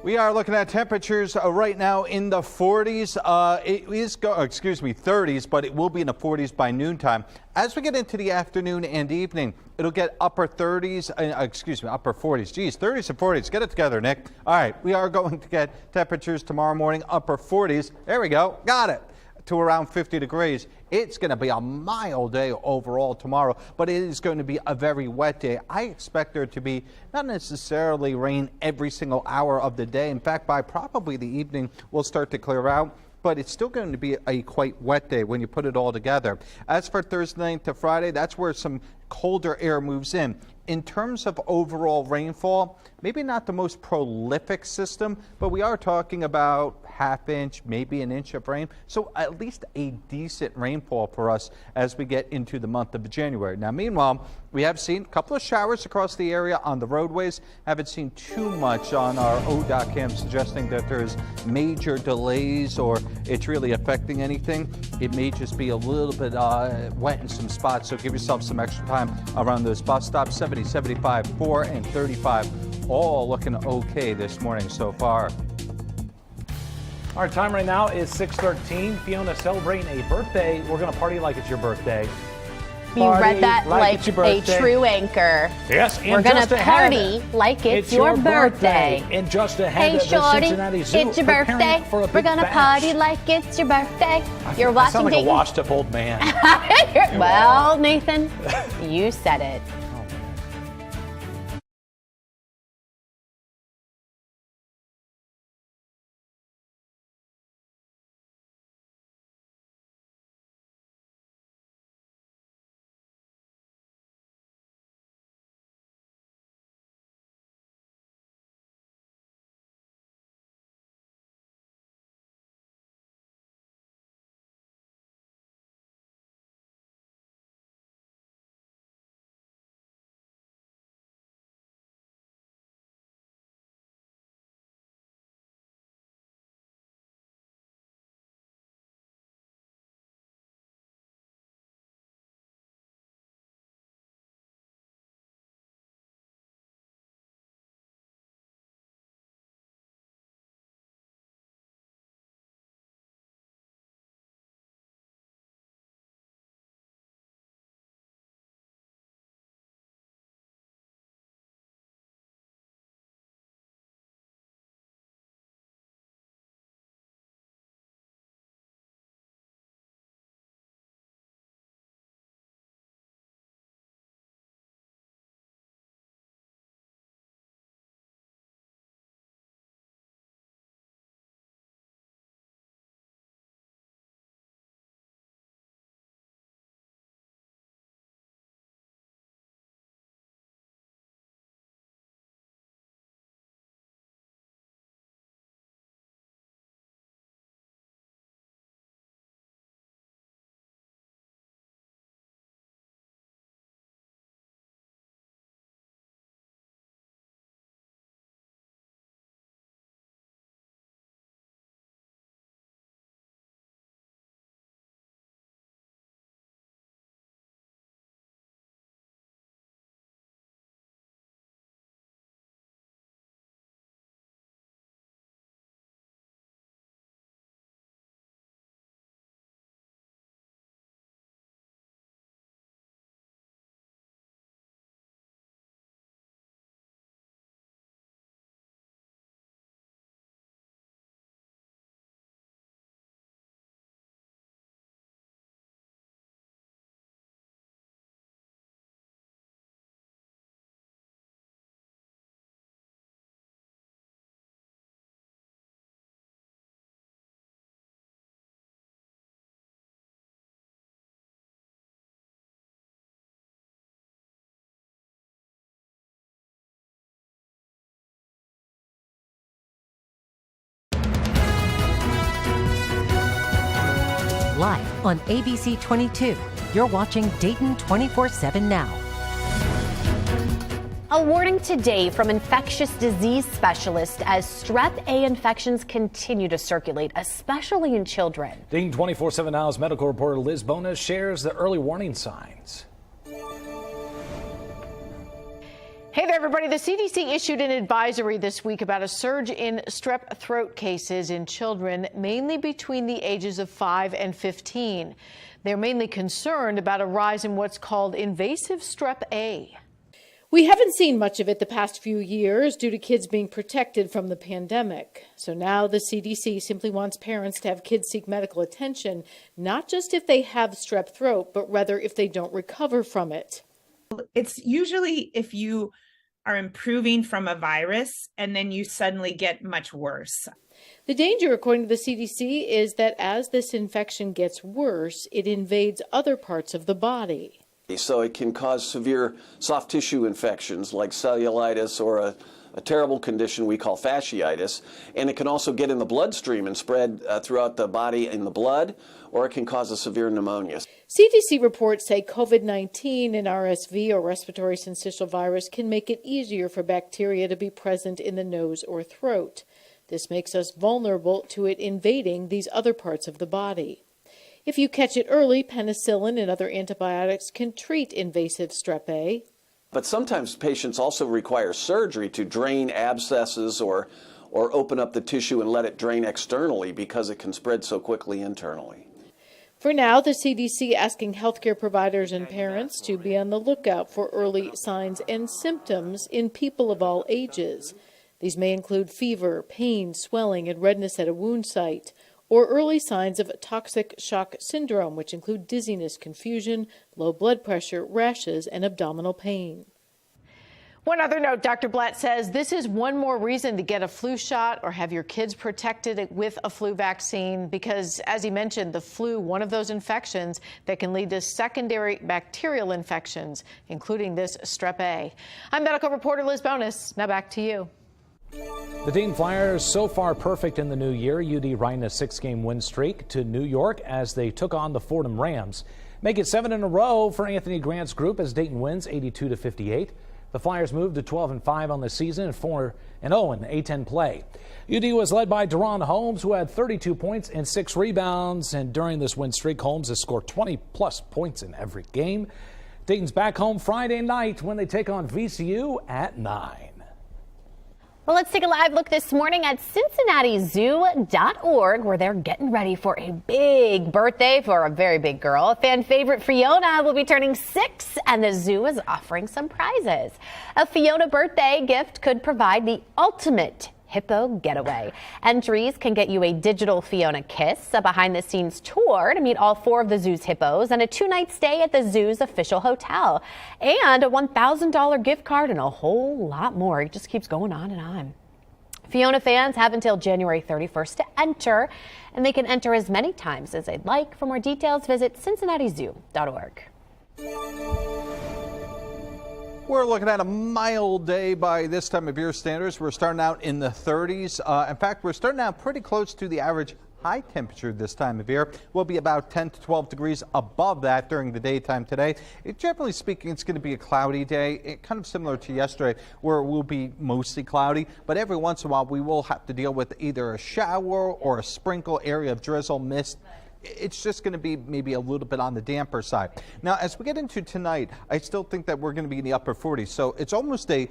We are looking at temperatures right now in the 40s. It is, 30s, but it will be in the 40s by noontime. As we get into the afternoon and evening, it'll get upper 30s, upper 40s. Geez, 30s and 40s. Get it together, Nick. All right, we are going to get temperatures tomorrow morning, upper 40s. There we go. Got it. To around 50 degrees. It's going to be a mild day overall tomorrow, but it is going to be a very wet day. I expect there to be not necessarily rain every single hour of the day. In fact, by probably the evening, we'll start to clear out. But it's still going to be a quite wet day when you put it all together. As for Thursday night to Friday, that's where some colder air moves in. In terms of overall rainfall, maybe not the most prolific system, but we are talking about ½ inch, maybe an inch of rain. So at least a decent rainfall for us as we get into the month of January. Now, meanwhile, we have seen a couple of showers across the area on the roadways. Haven't seen too much on our ODOT cam suggesting that there's major delays or it's really affecting anything. It may just be a little bit wet in some spots, so give yourself some extra time around those bus stops. 70, 75, 4, and 35, all looking okay this morning so far. Our time right now is 6:13. Fiona, celebrating a birthday. We're going to party like it's your birthday. You read that like a true anchor. Yes, and we're going to party like it's your birthday. And just ahead hey, of the shorty, Cincinnati Zoo, it's your birthday. We're going to party like it's your birthday. You're watching I sound like Dayton. a washed-up old man. Well, Nathan, you said it. Live on ABC 22. You're watching Dayton 24/7 now. A warning today from infectious disease specialists as strep A infections continue to circulate, especially in children. Dayton 24/7 Now's medical reporter Liz Bonas shares the early warning signs. Hey there, everybody. The CDC issued an advisory this week about a surge in strep throat cases in children, mainly between the ages of 5 and 15. They're mainly concerned about a rise in what's called invasive strep A. We haven't seen much of it the past few years due to kids being protected from the pandemic. So now the CDC simply wants parents to have kids seek medical attention, not just if they have strep throat, but rather if they don't recover from it. It's usually if you are improving from a virus and then you suddenly get much worse. The danger, according to the CDC, is that as this infection gets worse, it invades other parts of the body. So it can cause severe soft tissue infections like cellulitis or a terrible condition we call fasciitis. And it can also get in the bloodstream and spread throughout the body in the blood, or it can cause a severe pneumonia. CDC reports say COVID-19 and RSV, or respiratory syncytial virus, can make it easier for bacteria to be present in the nose or throat. This makes us vulnerable to it invading these other parts of the body. If you catch it early, penicillin and other antibiotics can treat invasive strep A. But sometimes patients also require surgery to drain abscesses or open up the tissue and let it drain externally because it can spread so quickly internally. For now, the CDC asking healthcare providers and parents to be on the lookout for early signs and symptoms in people of all ages. These may include fever, pain, swelling, and redness at a wound site, or early signs of toxic shock syndrome, which include dizziness, confusion, low blood pressure, rashes, and abdominal pain. One other note, Dr. Blatt says this is one more reason to get a flu shot or have your kids protected with a flu vaccine because, as he mentioned, the flu, one of those infections that can lead to secondary bacterial infections, including this strep A. I'm medical reporter Liz Bonus. Now back to you. The Dayton Flyers so far perfect in the new year. UD riding a 6-game win streak to New York as they took on the Fordham Rams. Make it 7 in a row for Anthony Grant's group as Dayton wins 82-58. The Flyers moved to 12-5 on the season and 4-0 in A10 play. UD was led by Deron Holmes, who had 32 points and 6 rebounds. And during this win streak, Holmes has scored 20-plus points in every game. Dayton's back home Friday night when they take on VCU at 9. Well, let's take a live look this morning at CincinnatiZoo.org, where they're getting ready for a big birthday for a very big girl. A fan favorite, Fiona, will be turning 6, and the zoo is offering some prizes. A Fiona birthday gift could provide the ultimate hippo getaway. Entries can get you a digital Fiona kiss, a behind-the-scenes tour to meet all 4 of the zoo's hippos, and a 2-night stay at the zoo's official hotel, and a $1,000 gift card and a whole lot more. It just keeps going on and on. Fiona fans have until January 31st to enter, and they can enter as many times as they'd like. For more details, visit CincinnatiZoo.org. We're looking at a mild day by this time of year standards. We're starting out in the 30s. In fact, we're starting out pretty close to the average high temperature this time of year. We'll be about 10 to 12 degrees above that during the daytime today. Generally speaking, it's going to be a cloudy day, kind of similar to yesterday, where it will be mostly cloudy. But every once in a while, we will have to deal with either a shower or a sprinkle area of drizzle, mist. It's just going to be maybe a little bit on the damper side. Now, as we get into tonight, I still think that we're going to be in the upper 40s. So it's almost a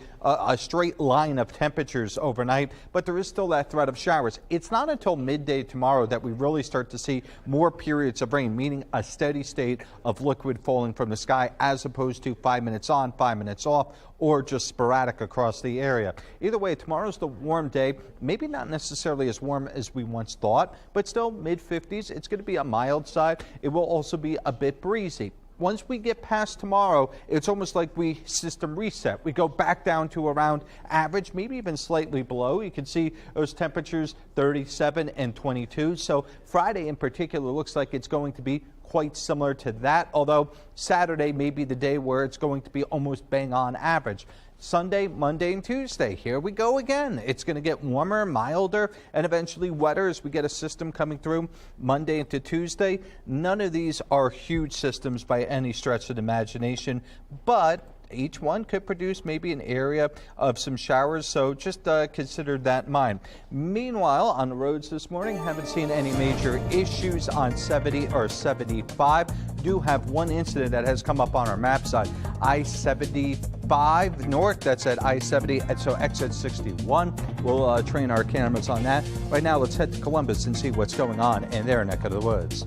straight line of temperatures overnight, but there is still that threat of showers. It's not until midday tomorrow that we really start to see more periods of rain, meaning a steady state of liquid falling from the sky as opposed to 5 minutes on, 5 minutes off, or just sporadic across the area. Either way, tomorrow's the warm day. Maybe not necessarily as warm as we once thought, but still mid-50s. It's going to be a mild side. It will also be a bit breezy. Once we get past tomorrow, it's almost like we system reset. We go back down to around average, maybe even slightly below. You can see those temperatures 37 and 22. So Friday in particular looks like it's going to be quite similar to that, although Saturday may be the day where it's going to be almost bang on average. Sunday, Monday, and Tuesday, here we go again. It's going to get warmer, milder, and eventually wetter as we get a system coming through Monday into Tuesday. None of these are huge systems by any stretch of the imagination, but each one could produce maybe an area of some showers, so just consider that in mind. Meanwhile, on the roads this morning, haven't seen any major issues on 70 or 75. Do have one incident that has come up on our map side. I-75 north, that's at I-70, and so exit 61. We'll train our cameras on that. Right now, let's head to Columbus and see what's going on in their neck of the woods.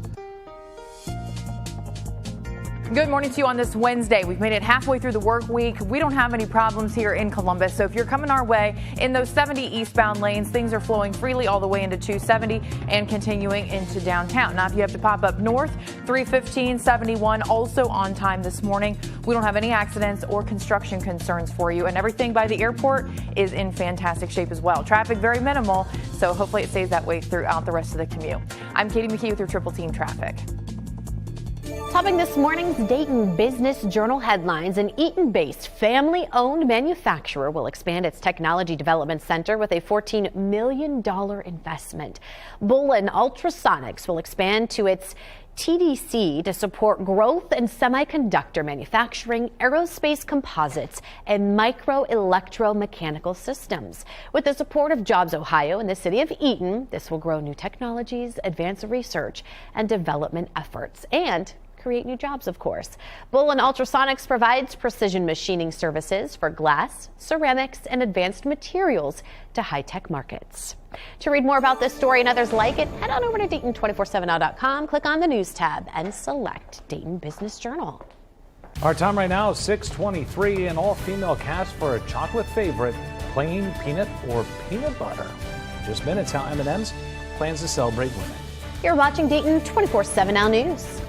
Good morning to you on this Wednesday. We've made it halfway through the work week. We don't have any problems here in Columbus. So if you're coming our way in those 70 eastbound lanes, things are flowing freely all the way into 270 and continuing into downtown. Now, if you have to pop up north, 315, 71 also on time this morning. We don't have any accidents or construction concerns for you. And everything by the airport is in fantastic shape as well. Traffic very minimal. So hopefully it stays that way throughout the rest of the commute. I'm Katie McKee with your Triple Team Traffic. Topping this morning's Dayton Business Journal headlines, an Eaton-based family-owned manufacturer will expand its technology development center with a $14 million investment. Bullen Ultrasonics will expand to its TDC to support growth in semiconductor manufacturing, aerospace composites, and micro-electromechanical systems. With the support of Jobs Ohio and the city of Eaton, this will grow new technologies, advance research and development efforts, and create new jobs, of course. Bullen Ultrasonics provides precision machining services for glass, ceramics, and advanced materials to high-tech markets. To read more about this story and others like it, head on over to Dayton247now.com, click on the News tab, and select Dayton Business Journal. Our time right now is 6:23, an all-female cast for a chocolate favorite, plain peanut or peanut butter. In just minutes, how M&M's plans to celebrate women. You're watching Dayton 24/7 Now News.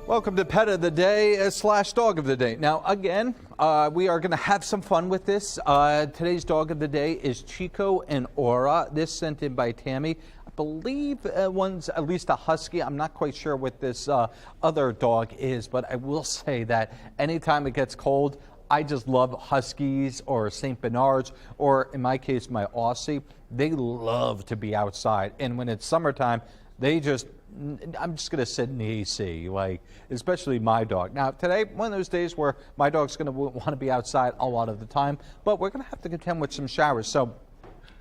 Welcome to Pet of the Day / Dog of the Day. Now, again, we are going to have some fun with this. Today's Dog of the Day is Chico and Aura. This sent in by Tammy. I believe one's at least a husky. I'm not quite sure what this other dog is, but I will say that anytime it gets cold, I just love Huskies or St. Bernards, or in my case, my Aussie. They love to be outside. And when it's summertime, I'm just going to sit in the AC, like, especially my dog. Now, today, one of those days where my dog's going to want to be outside a lot of the time, but we're going to have to contend with some showers. So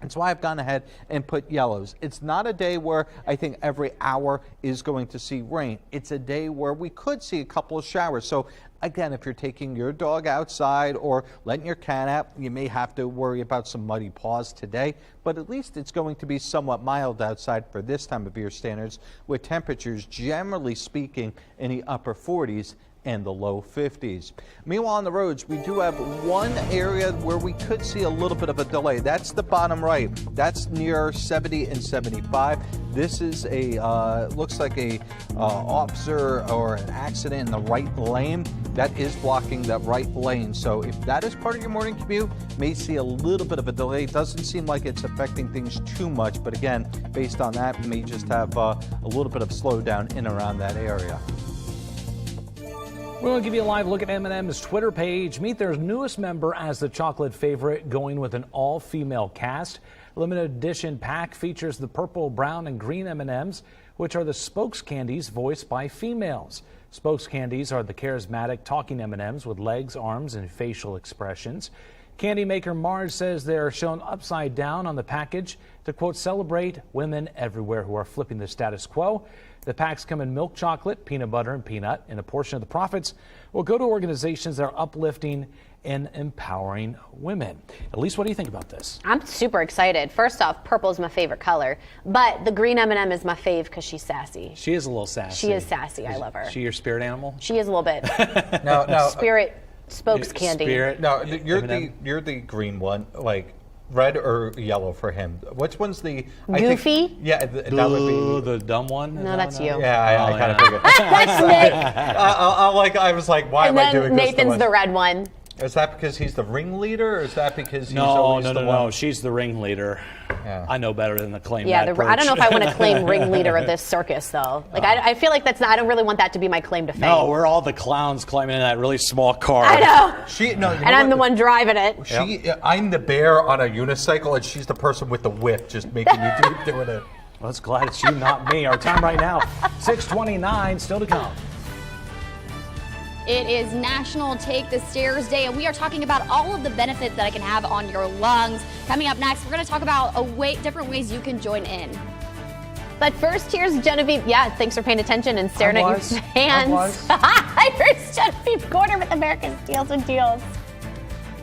that's why I've gone ahead and put yellows. It's not a day where I think every hour is going to see rain. It's a day where we could see a couple of showers. So again, if you're taking your dog outside or letting your cat out, you may have to worry about some muddy paws today, but at least it's going to be somewhat mild outside for this time of year standards, with temperatures generally speaking in the upper 40s and the low 50s. Meanwhile, on the roads, we do have one area where we could see a little bit of a delay. That's the bottom right. That's near 70 and 75. This is looks like a officer or an accident in the right lane. That is blocking that right lane. So if that is part of your morning commute, may see a little bit of a delay. Doesn't seem like it's affecting things too much, but again, based on that, may just have a little bit of slowdown in around that area. We're going to give you a live look at M&M's Twitter page. Meet their newest member as the chocolate favorite, going with an all-female cast. Limited edition pack features the purple, brown, and green M&Ms, which are the spokes candies voiced by females. Spokes candies are the charismatic talking M&Ms with legs, arms, and facial expressions. Candy maker Marge says they are shown upside down on the package to, quote, celebrate women everywhere who are flipping the status quo. The packs come in milk chocolate, peanut butter, and peanut, and a portion of the profits will go to organizations that are uplifting and empowering women. Elise, what do you think about this? I'm super excited. First off, purple is my favorite color, but the green M&M is my fave because she's sassy. She is a little sassy. She is sassy. I love her. Is she your spirit animal? She is a little bit. No. Spirit spokes candy. Spirit. No, you're the green one, like red or yellow for him. Which one's the Goofy? That would be the dumb one. No, that's you. Yeah, I kind of figured. That's Nick. I was like, why And am I doing then this? Nathan's the red one. Is that because he's the ringleader, or is that because he's always the one? No. She's the ringleader. Yeah. I know better than to claim Yeah, that I don't know if I want to perch. claim ringleader of this circus, though. Like, I feel like I don't really want that to be my claim to fame. No, we're all the clowns climbing in that really small car. I know. And I'm the one driving it. I'm the bear on a unicycle, and she's the person with the whip, just making me doing it. Well, it's glad it's you, not me. Our time right now, 6:29, still to come. It is National Take the Stairs Day, and we are talking about all of the benefits that it can have on your lungs. Coming up next, we're going to talk about different ways you can join in. But first, here's Genevieve. Yeah, thanks for paying attention and staring at your hands. Here's Genevieve Gorder with America's Deals and Deals.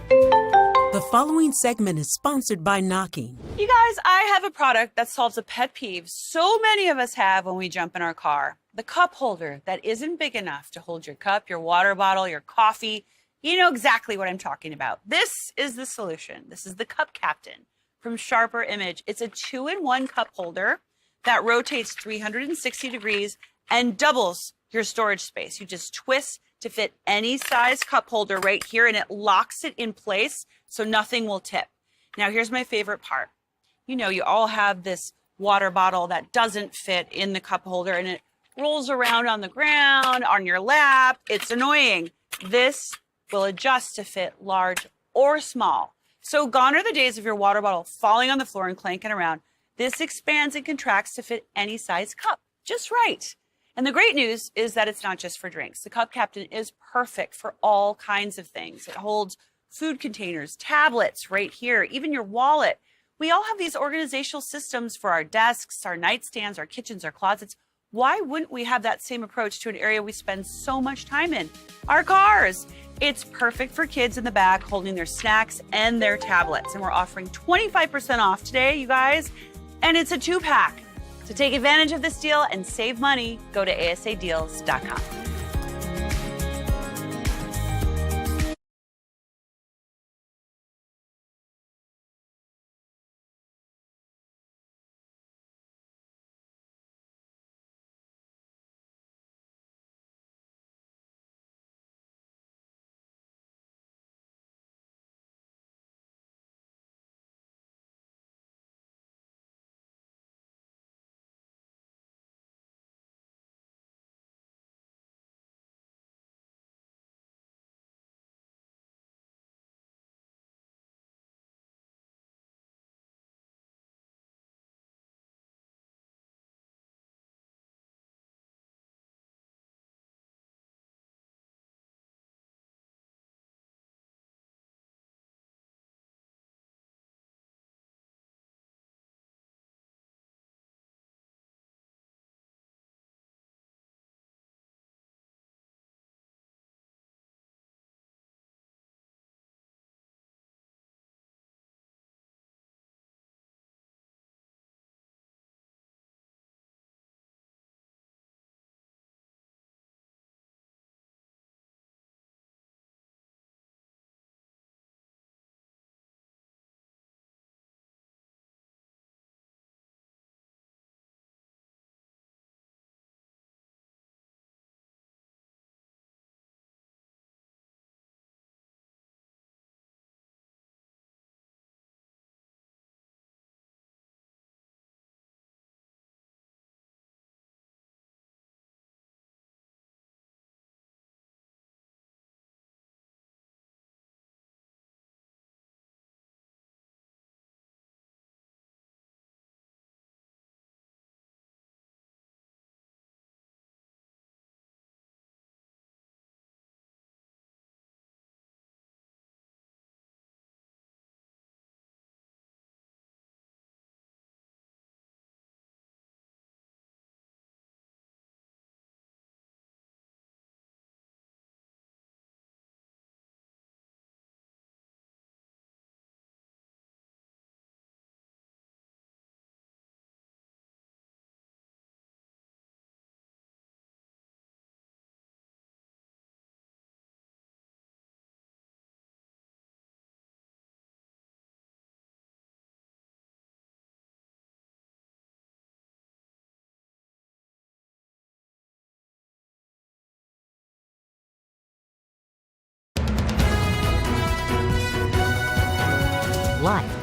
The following segment is sponsored by Knocking. You guys, I have a product that solves a pet peeve so many of us have when we jump in our car. The cup holder that isn't big enough to hold your cup, your water bottle, your coffee. You know exactly what I'm talking about. This is the solution. This is the Cup Captain from Sharper Image. It's a 2-in-1 cup holder that rotates 360 degrees and doubles your storage space. You just twist to fit any size cup holder right here, and it locks it in place so nothing will tip. Now, here's my favorite part. You know, you all have this water bottle that doesn't fit in the cup holder, and it rolls around on the ground, on your lap. It's annoying. This will adjust to fit large or small. So gone are the days of your water bottle falling on the floor and clanking around. This expands and contracts to fit any size cup, just right. And the great news is that it's not just for drinks. The Cup Captain is perfect for all kinds of things. It holds food containers, tablets right here, even your wallet. We all have these organizational systems for our desks, our nightstands, our kitchens, our closets. Why wouldn't we have that same approach to an area we spend so much time in? Our cars. It's perfect for kids in the back holding their snacks and their tablets. And we're offering 25% off today, you guys. And it's a 2-pack. To take advantage of this deal and save money, go to asadeals.com.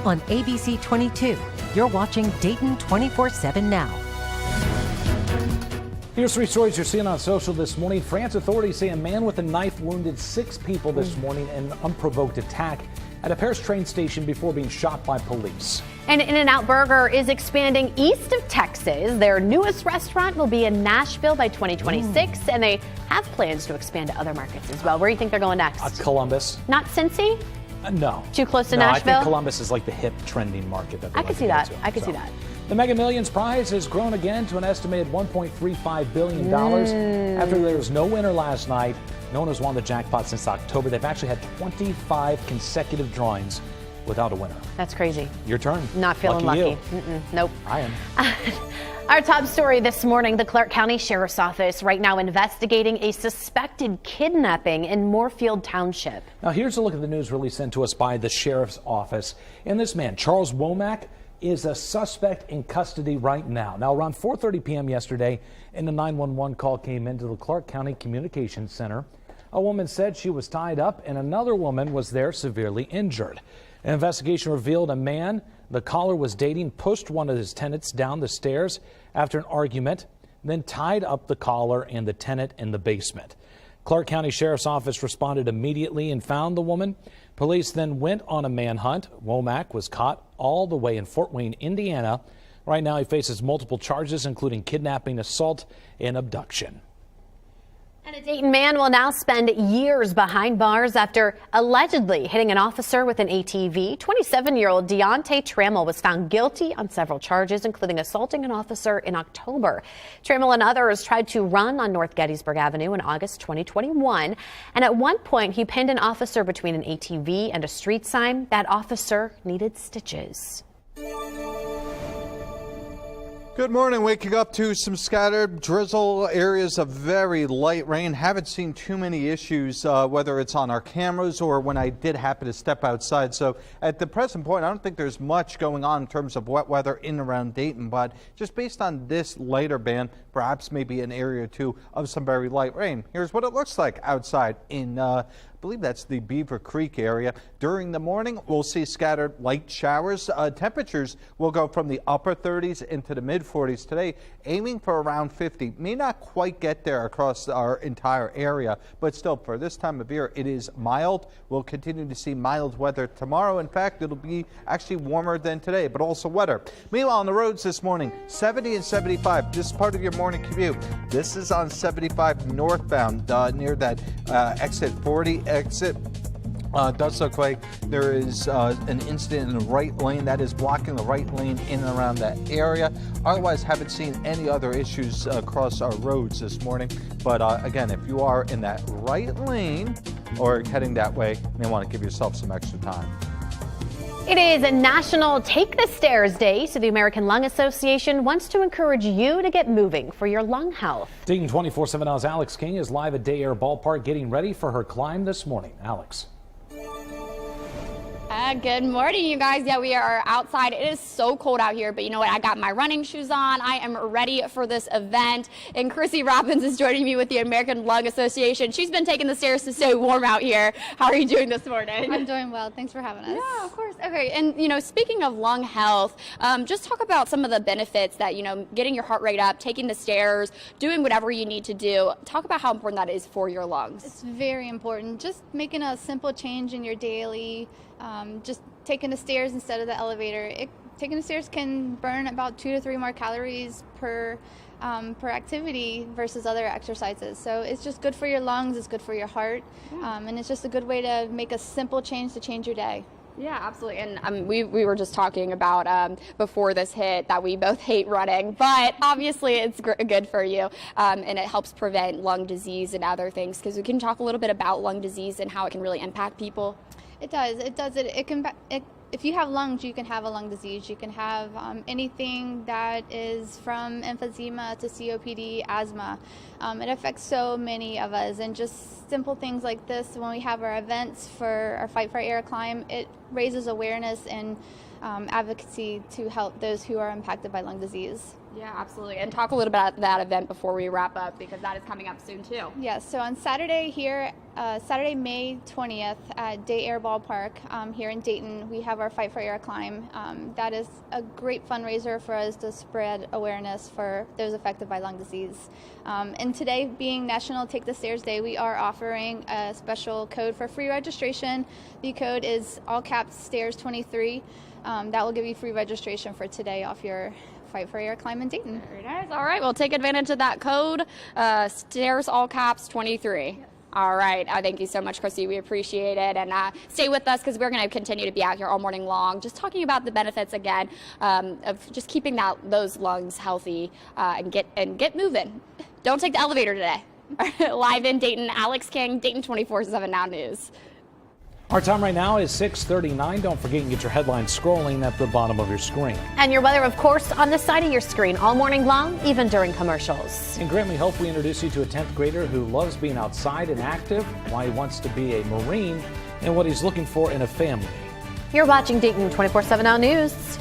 on ABC 22. You're watching Dayton 24/7 now. Here's 3 stories you're seeing on social this morning. France authorities say a man with a knife wounded 6 people this morning in an unprovoked attack at a Paris train station before being shot by police. And In-N-Out Burger is expanding east of Texas. Their newest restaurant will be in Nashville by 2026, and they have plans to expand to other markets as well. Where do you think they're going next? Columbus. Not Cincy? No. Too close to no, Nashville? I think Columbus is like the hip, trending market. That I could see that. I could see that. The Mega Millions prize has grown again to an estimated $1.35 billion after there was no winner last night. No one has won the jackpot since October. They've actually had 25 consecutive drawings without a winner. That's crazy. Your turn. Not feeling lucky. Nope. I am. Our top story this morning, the Clark County Sheriff's Office right now investigating a suspected kidnapping in Moorfield Township. Now here's a look at the news release sent to us by the Sheriff's Office. And this man, Charles Womack, is a suspect in custody right now. Now around 4:30 p.m. yesterday, and the 911 call came into the Clark County Communications Center. A woman said she was tied up and another woman was there severely injured. An investigation revealed a man the caller was dating pushed one of his tenants down the stairs after an argument, then tied up the caller and the tenant in the basement. Clark County Sheriff's Office responded immediately and found the woman. Police then went on a manhunt. Womack was caught all the way in Fort Wayne, Indiana. Right now he faces multiple charges, including kidnapping, assault, and abduction. And a Dayton man will now spend years behind bars after allegedly hitting an officer with an ATV. 27-year-old Deontay Trammell was found guilty on several charges, including assaulting an officer in October. Trammell and others tried to run on North Gettysburg Avenue in August 2021. And at one point, he pinned an officer between an ATV and a street sign. That officer needed stitches. Good morning. Waking up to some scattered drizzle, areas of very light rain. Haven't seen too many issues, whether it's on our cameras or when I did happen to step outside. So at the present point, I don't think there's much going on in terms of wet weather in and around Dayton. But just based on this lighter band, perhaps maybe an area or two of some very light rain. Here's what it looks like outside in I believe that's the Beaver Creek area. During the morning, we'll see scattered light showers. Temperatures will go from the upper 30s into the mid 40s today, aiming for around 50. May not quite get there across our entire area, but still for this time of year, it is mild. We'll continue to see mild weather tomorrow. In fact, it'll be actually warmer than today, but also wetter. Meanwhile, on the roads this morning, 70 and 75. This is part of your morning commute. This is on 75 northbound near that exit 40 exit. Does look like there is an incident in the right lane that is blocking the right lane in and around that area. Otherwise, haven't seen any other issues across our roads this morning. But again, if you are in that right lane or heading that way, you may want to give yourself some extra time. It is a National Take the Stairs Day, so the American Lung Association wants to encourage you to get moving for your lung health. Dayton 24/7 Now's Alex King is live at Day Air Ballpark getting ready for her climb this morning. Alex. Good morning, you guys. Yeah, we are outside. It is so cold out here, but you know what? I got my running shoes on. I am ready for this event. And Chrissy Robbins is joining me with the American Lung Association. She's been taking the stairs to stay warm out here. How are you doing this morning? I'm doing well. Thanks for having us. Yeah, of course. Okay, and you know, speaking of lung health, just talk about some of the benefits that, you know, getting your heart rate up, taking the stairs, doing whatever you need to do. Talk about how important that is for your lungs. It's very important. Just making a simple change in your daily, just taking the stairs instead of the elevator. Taking the stairs can burn about 2 to 3 more calories per activity versus other exercises. So it's just good for your lungs, it's good for your heart, and it's just a good way to make a simple change to change your day. Yeah, absolutely. And we were just talking about before this hit that we both hate running, but obviously it's good for you, and it helps prevent lung disease and other things, because we can talk a little bit about lung disease and how it can really impact people. It does. If you have lungs, you can have a lung disease. You can have anything that is from emphysema to COPD, asthma. It affects so many of us, and just simple things like this, when we have our events for our Fight for Air climb, it raises awareness and advocacy to help those who are impacted by lung disease. Yeah, absolutely. And talk a little bit about that event before we wrap up, because that is coming up soon too. Yes, so on Saturday here, Saturday, May 20th at Day Air Ballpark here in Dayton, we have our Fight for Air climb. That is a great fundraiser for us to spread awareness for those affected by lung disease. And today, being National Take the Stairs Day, we are offering a special code for free registration. The code is all caps stairs 23. That will give you free registration for today off your Fight for Air climb in Dayton. Very nice. All right, well, take advantage of that code, stairs all caps 23. Yes. All right. Thank you so much, Christy. We appreciate it. And stay with us, because we're going to continue to be out here all morning long, just talking about the benefits again of just keeping those lungs healthy and get moving. Don't take the elevator today. Live in Dayton, Alex King, Dayton 24/7 Now News. Our time right now is 6:39. Don't forget, you can get your headlines scrolling at the bottom of your screen. And your weather, of course, on the side of your screen all morning long, even during commercials. And Grant, we hope we introduce you to a 10th grader who loves being outside and active, why he wants to be a Marine, and what he's looking for in a family. You're watching Dayton 24/7 Now News.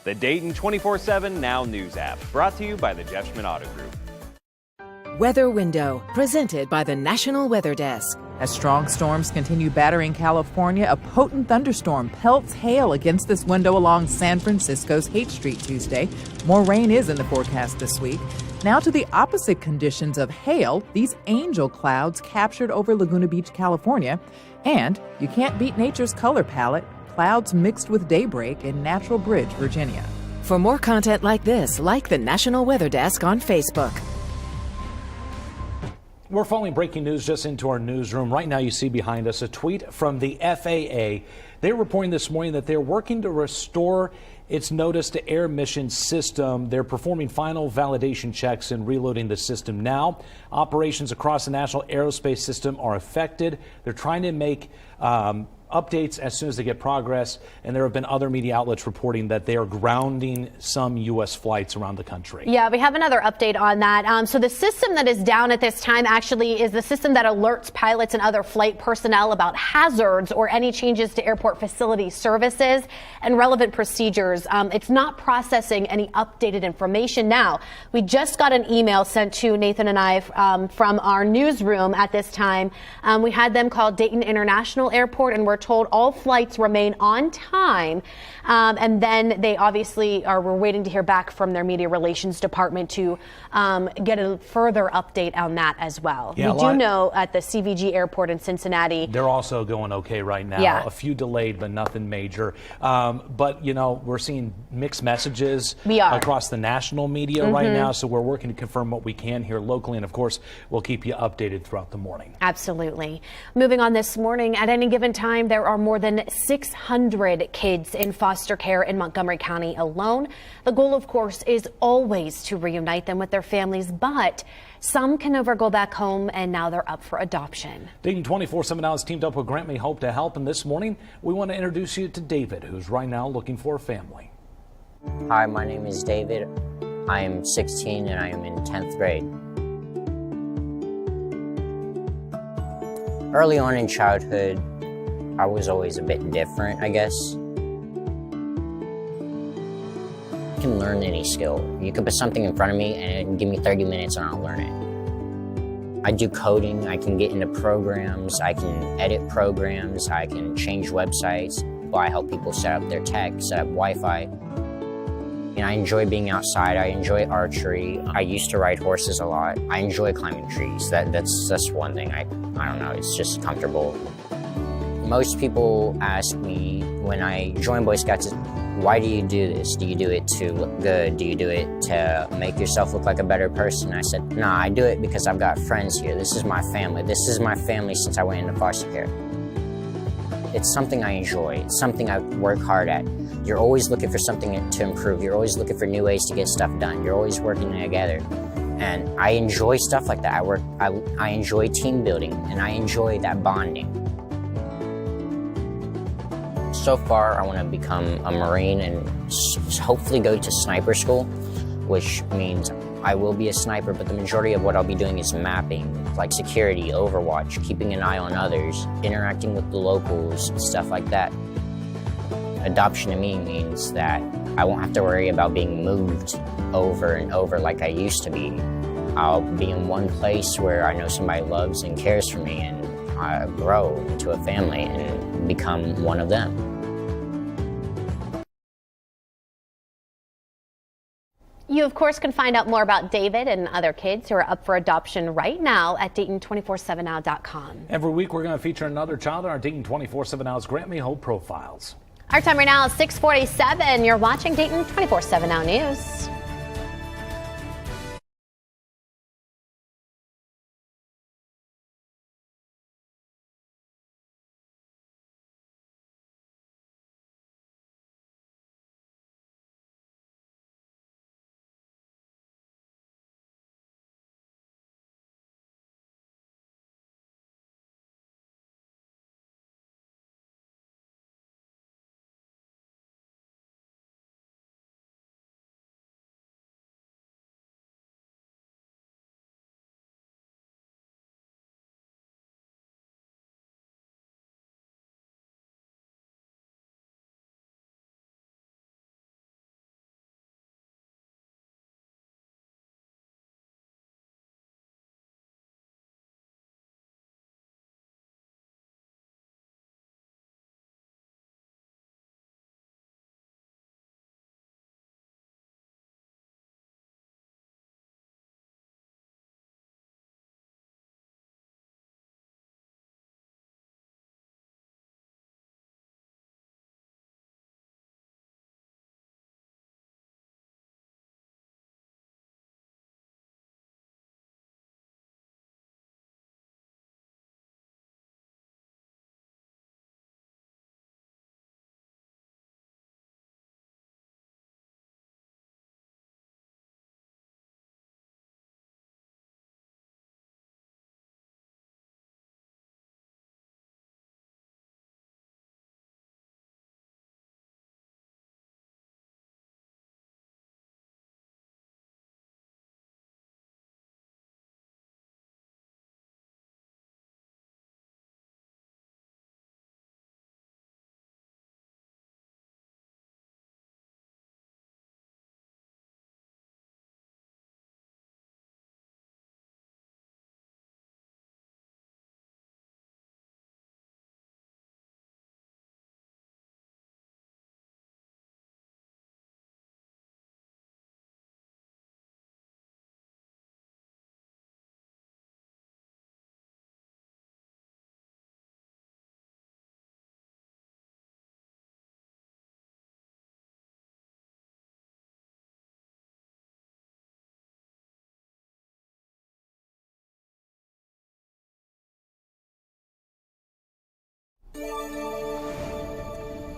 The Dayton 24/7 Now News app, brought to you by the Jeff Schmidt Auto Group. Weather Window, presented by the National Weather Desk. As strong storms continue battering California, a potent thunderstorm pelts hail against this window along San Francisco's Haight Street Tuesday. More rain is in the forecast this week. Now to the opposite conditions of hail, these angel clouds captured over Laguna Beach, California. And you can't beat nature's color palette. Clouds mixed with daybreak in Natural Bridge, Virginia. For more content like this, like the National Weather Desk on Facebook. We're following breaking news just into our newsroom. Right now you see behind us a tweet from the FAA. They're reporting this morning that they're working to restore its notice to air mission system. They're performing final validation checks and reloading the system now. Operations across the national aerospace system are affected. They're trying to make updates as soon as they get progress, and there have been other media outlets reporting that they are grounding some U.S. flights around the country. Yeah, we have another update on that. So the system that is down at this time actually is the system that alerts pilots and other flight personnel about hazards or any changes to airport facility services and relevant procedures. It's not processing any updated information now. We just got an email sent to Nathan and I from our newsroom at this time. We had them call Dayton International Airport, and we're told all flights remain on time. And then they obviously we're waiting to hear back from their media relations department to get a further update on that as well. Yeah, we do know at the CVG airport in Cincinnati, they're also going okay right now. Yeah. A few delayed, but nothing major. But, you know, we're seeing mixed messages across the national media right now. So we're working to confirm what we can here locally. And of course, we'll keep you updated throughout the morning. Absolutely. Moving on this morning, at any given time, there are more than 600 kids in foster care in Montgomery County alone. The goal, of course, is always to reunite them with their families, but some can never go back home, and now they're up for adoption. Dayton 24/7 Now is teamed up with Grant May Hope to help, and this morning we want to introduce you to David, who's right now looking for a family. Hi, my name is David. I am 16 and I am in 10th grade. Early on in childhood, I was always a bit different, I guess. You can learn any skill. You can put something in front of me and it can give me 30 minutes and I'll learn it. I do coding, I can get into programs, I can edit programs, I can change websites. I help people set up their tech, set up Wi-Fi. And I enjoy being outside, I enjoy archery. I used to ride horses a lot. I enjoy climbing trees. That's one thing, I don't know, it's just comfortable. Most people ask me when I join Boy Scouts, why do you do this? Do you do it to look good? Do you do it to make yourself look like a better person? I said, nah, I do it because I've got friends here. This is my family. This is my family since I went into foster care. It's something I enjoy. It's something I work hard at. You're always looking for something to improve. You're always looking for new ways to get stuff done. You're always working together. And I enjoy stuff like that. I enjoy team building, and I enjoy that bonding. So far, I want to become a Marine and hopefully go to sniper school, which means I will be a sniper, but the majority of what I'll be doing is mapping, like security, overwatch, keeping an eye on others, interacting with the locals, stuff like that. Adoption to me means that I won't have to worry about being moved over and over like I used to be. I'll be in one place where I know somebody loves and cares for me, and I grow into a family and become one of them. You, of course, can find out more about David and other kids who are up for adoption right now at Dayton247now.com. Every week, we're going to feature another child in our Dayton 24/7 Now's Grant May Hope profiles. Our time right now is 6:47. You're watching Dayton 24/7 Now News. A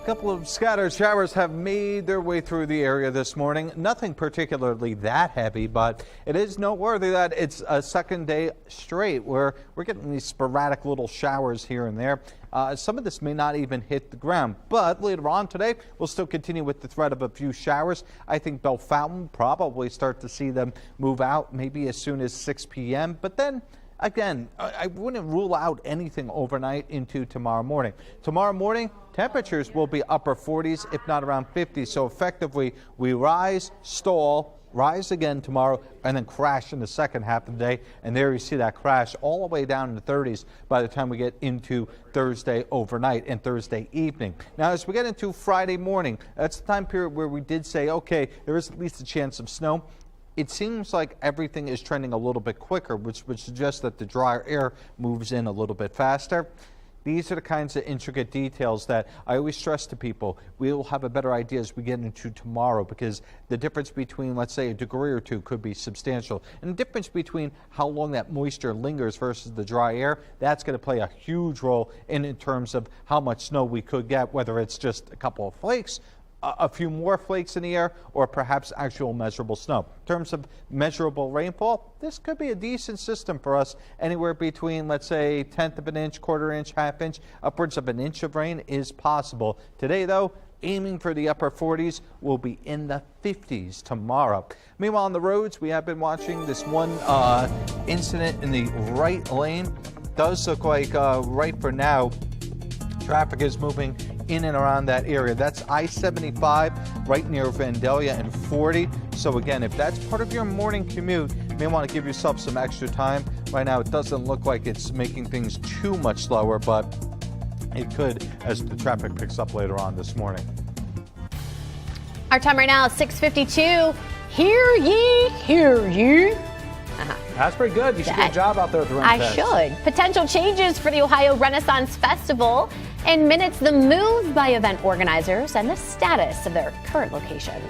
couple of scattered showers have made their way through the area this morning. Nothing particularly that heavy, but it is noteworthy that it's a second day straight where we're getting these sporadic little showers here and there. Some of this may not even hit the ground, but later on today, we'll still continue with the threat of a few showers. I think Bellefontaine probably start to see them move out maybe as soon as 6 p.m. But then again, I wouldn't rule out anything overnight into tomorrow morning. Tomorrow morning, temperatures will be upper 40s, if not around 50. So effectively, we rise, stall, rise again tomorrow, and then crash in the second half of the day. And there you see that crash all the way down in the 30s by the time we get into Thursday overnight and Thursday evening. Now, as we get into Friday morning, that's the time period where we did say, okay, there is at least a chance of snow. It seems like everything is trending a little bit quicker, which would suggest that the drier air moves in a little bit faster. These are the kinds of intricate details that I always stress to people. We'll have a better idea as we get into tomorrow, because the difference between, let's say, a degree or two could be substantial. And the difference between how long that moisture lingers versus the dry air, that's going to play a huge role in terms of how much snow we could get, whether it's just a couple of flakes, a few more flakes in the air, or perhaps actual measurable snow. In terms of measurable rainfall, this could be a decent system for us. Anywhere between, let's say, 1/10 of an inch, 1/4 inch, 1/2 inch, upwards of an inch of rain is possible. Today, though, aiming for the upper 40s, will be in the 50s tomorrow. Meanwhile, on the roads, we have been watching this one incident in the right lane. Does look like right for now, traffic is moving in and around that area. That's I-75 right near Vandalia and 40. So again, if that's part of your morning commute, you may want to give yourself some extra time. Right now, it doesn't look like it's making things too much slower, but it could as the traffic picks up later on this morning. Our time right now is 6:52. Hear ye, hear ye. That's pretty good. You should do a job out there at the Ren I Fest. should. Potential changes for the Ohio Renaissance Festival. In minutes, the move by event organizers and the status of their current location.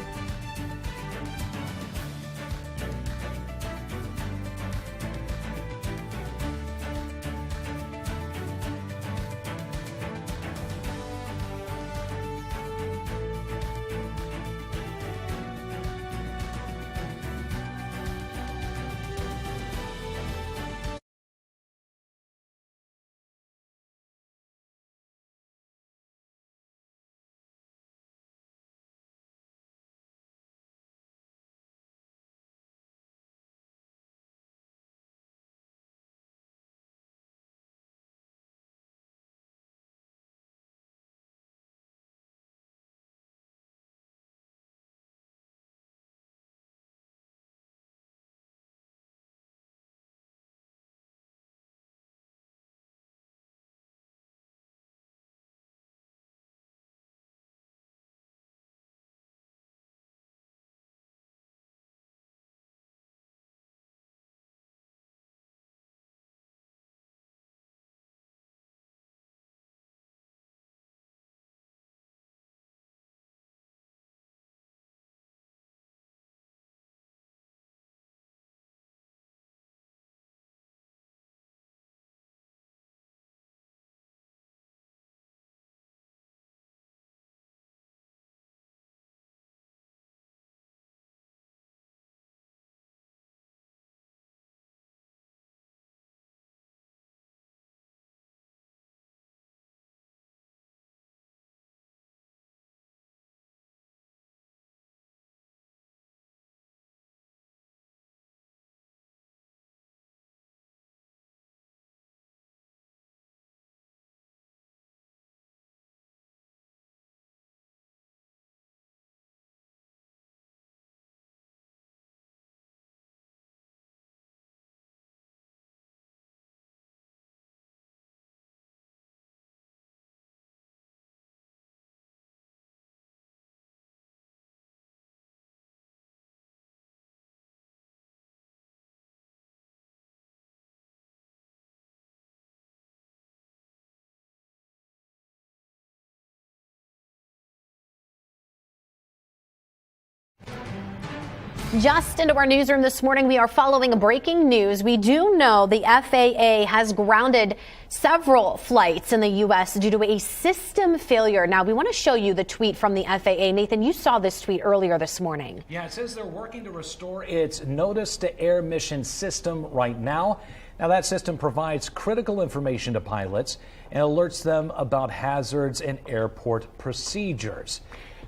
Just into our newsroom this morning, we are following a breaking news. We do know the FAA has grounded several flights in the U.S. due to a system failure. Now, we want to show you the tweet from the FAA. Nathan, you saw this tweet earlier this morning. Yeah, it says they're working to restore its notice to air mission system right now. Now, that system provides critical information to pilots and alerts them about hazards and airport procedures.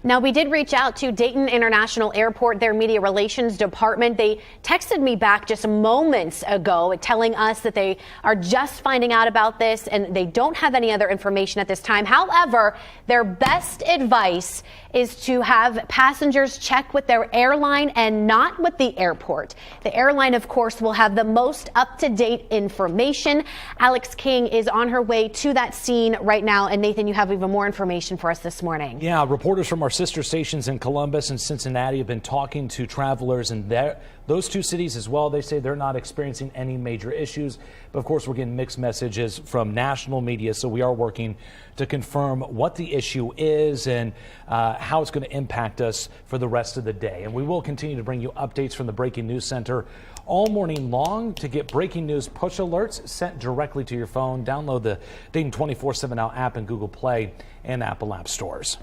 Now, we did reach out to Dayton International Airport, their media relations department. They texted me back just moments ago telling us that they are just finding out about this and they don't have any other information at this time. However, their best advice is to have passengers check with their airline and not with the airport. The airline, of course, will have the most up-to-date information. Alex King is on her way to that scene right now. And Nathan, you have even more information for us this morning. Yeah, reporters from our sister stations in Columbus and Cincinnati have been talking to travelers in those two cities as well. They say they're not experiencing any major issues. But of course, we're getting mixed messages from national media. So we are working to confirm what the issue is and how it's going to impact us for the rest of the day. And we will continue to bring you updates from the Breaking News Center all morning long. To get breaking news push alerts sent directly to your phone, download the Dayton 24/7 Now app in Google Play and Apple App Stores.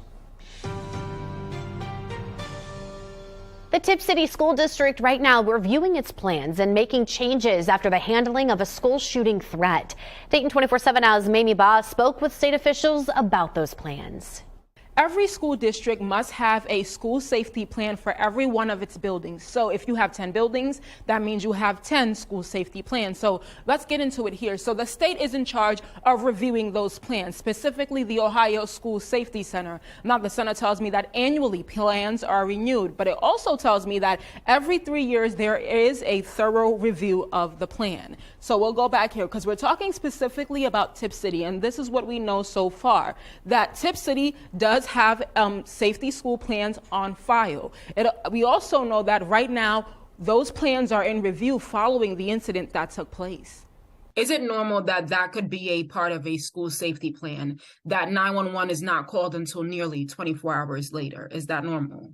The Tip City School District right now reviewing its plans and making changes after the handling of a school shooting threat. Dayton 24/7 Now's Mamie Ba spoke with state officials about those plans. Every school district must have a school safety plan for every one of its buildings. So if you have 10 buildings, that means you have 10 school safety plans. So let's get into it here. So the state is in charge of reviewing those plans, specifically the Ohio School Safety Center. Now, the center tells me that annually plans are renewed, but it also tells me that every 3 years there is a thorough review of the plan. So we'll go back here because we're talking specifically about Tip City, and this is what we know so far, that Tip City does have safety school plans on file. We also know that right now those plans are in review following the incident that took place. Is it normal that that could be a part of a school safety plan, that 911 is not called until nearly 24 hours later? Is that normal?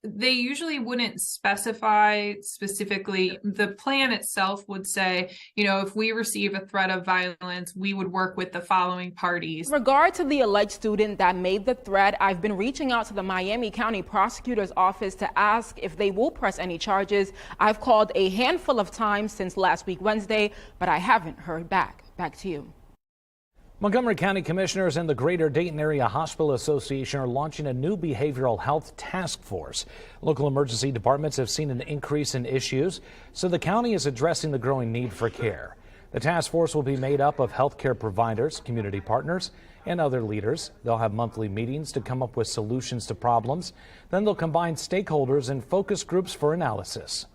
They usually wouldn't specify specifically. The plan itself would say, you know, if we receive a threat of violence, we would work with the following parties. In regard to the alleged student that made the threat, I've been reaching out to the Miami County Prosecutor's Office to ask if they will press any charges. I've called a handful of times since last week Wednesday, but I haven't heard back. Back to you. Montgomery County Commissioners and the Greater Dayton Area Hospital Association are launching a new behavioral health task force. Local emergency departments have seen an increase in issues, so the county is addressing the growing need for care. The task force will be made up of healthcare providers, community partners, and other leaders. They'll have monthly meetings to come up with solutions to problems. Then they'll combine stakeholders and focus groups for analysis.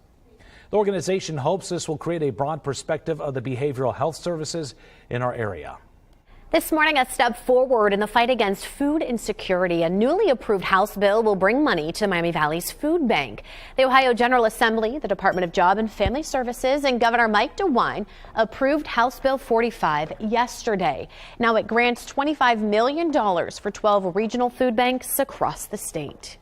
The organization hopes this will create a broad perspective of the behavioral health services in our area. This morning, a step forward in the fight against food insecurity. A newly approved House bill will bring money to Miami Valley's food bank. The Ohio General Assembly, the Department of Job and Family Services, and Governor Mike DeWine approved House Bill 45 yesterday. Now it grants $25 million for 12 regional food banks across the state.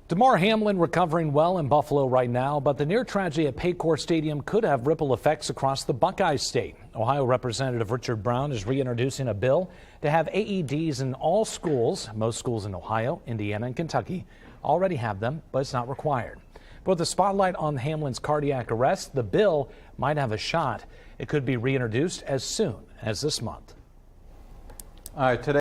Damar Hamlin recovering well in Buffalo right now, but the near tragedy at Paycor Stadium could have ripple effects across the Buckeye State. Ohio Representative Richard Brown is reintroducing a bill to have AEDs in all schools. Most schools in Ohio, Indiana, and Kentucky already have them, but it's not required. But with the spotlight on Hamlin's cardiac arrest, the bill might have a shot. It could be reintroduced as soon as this month. All right, today.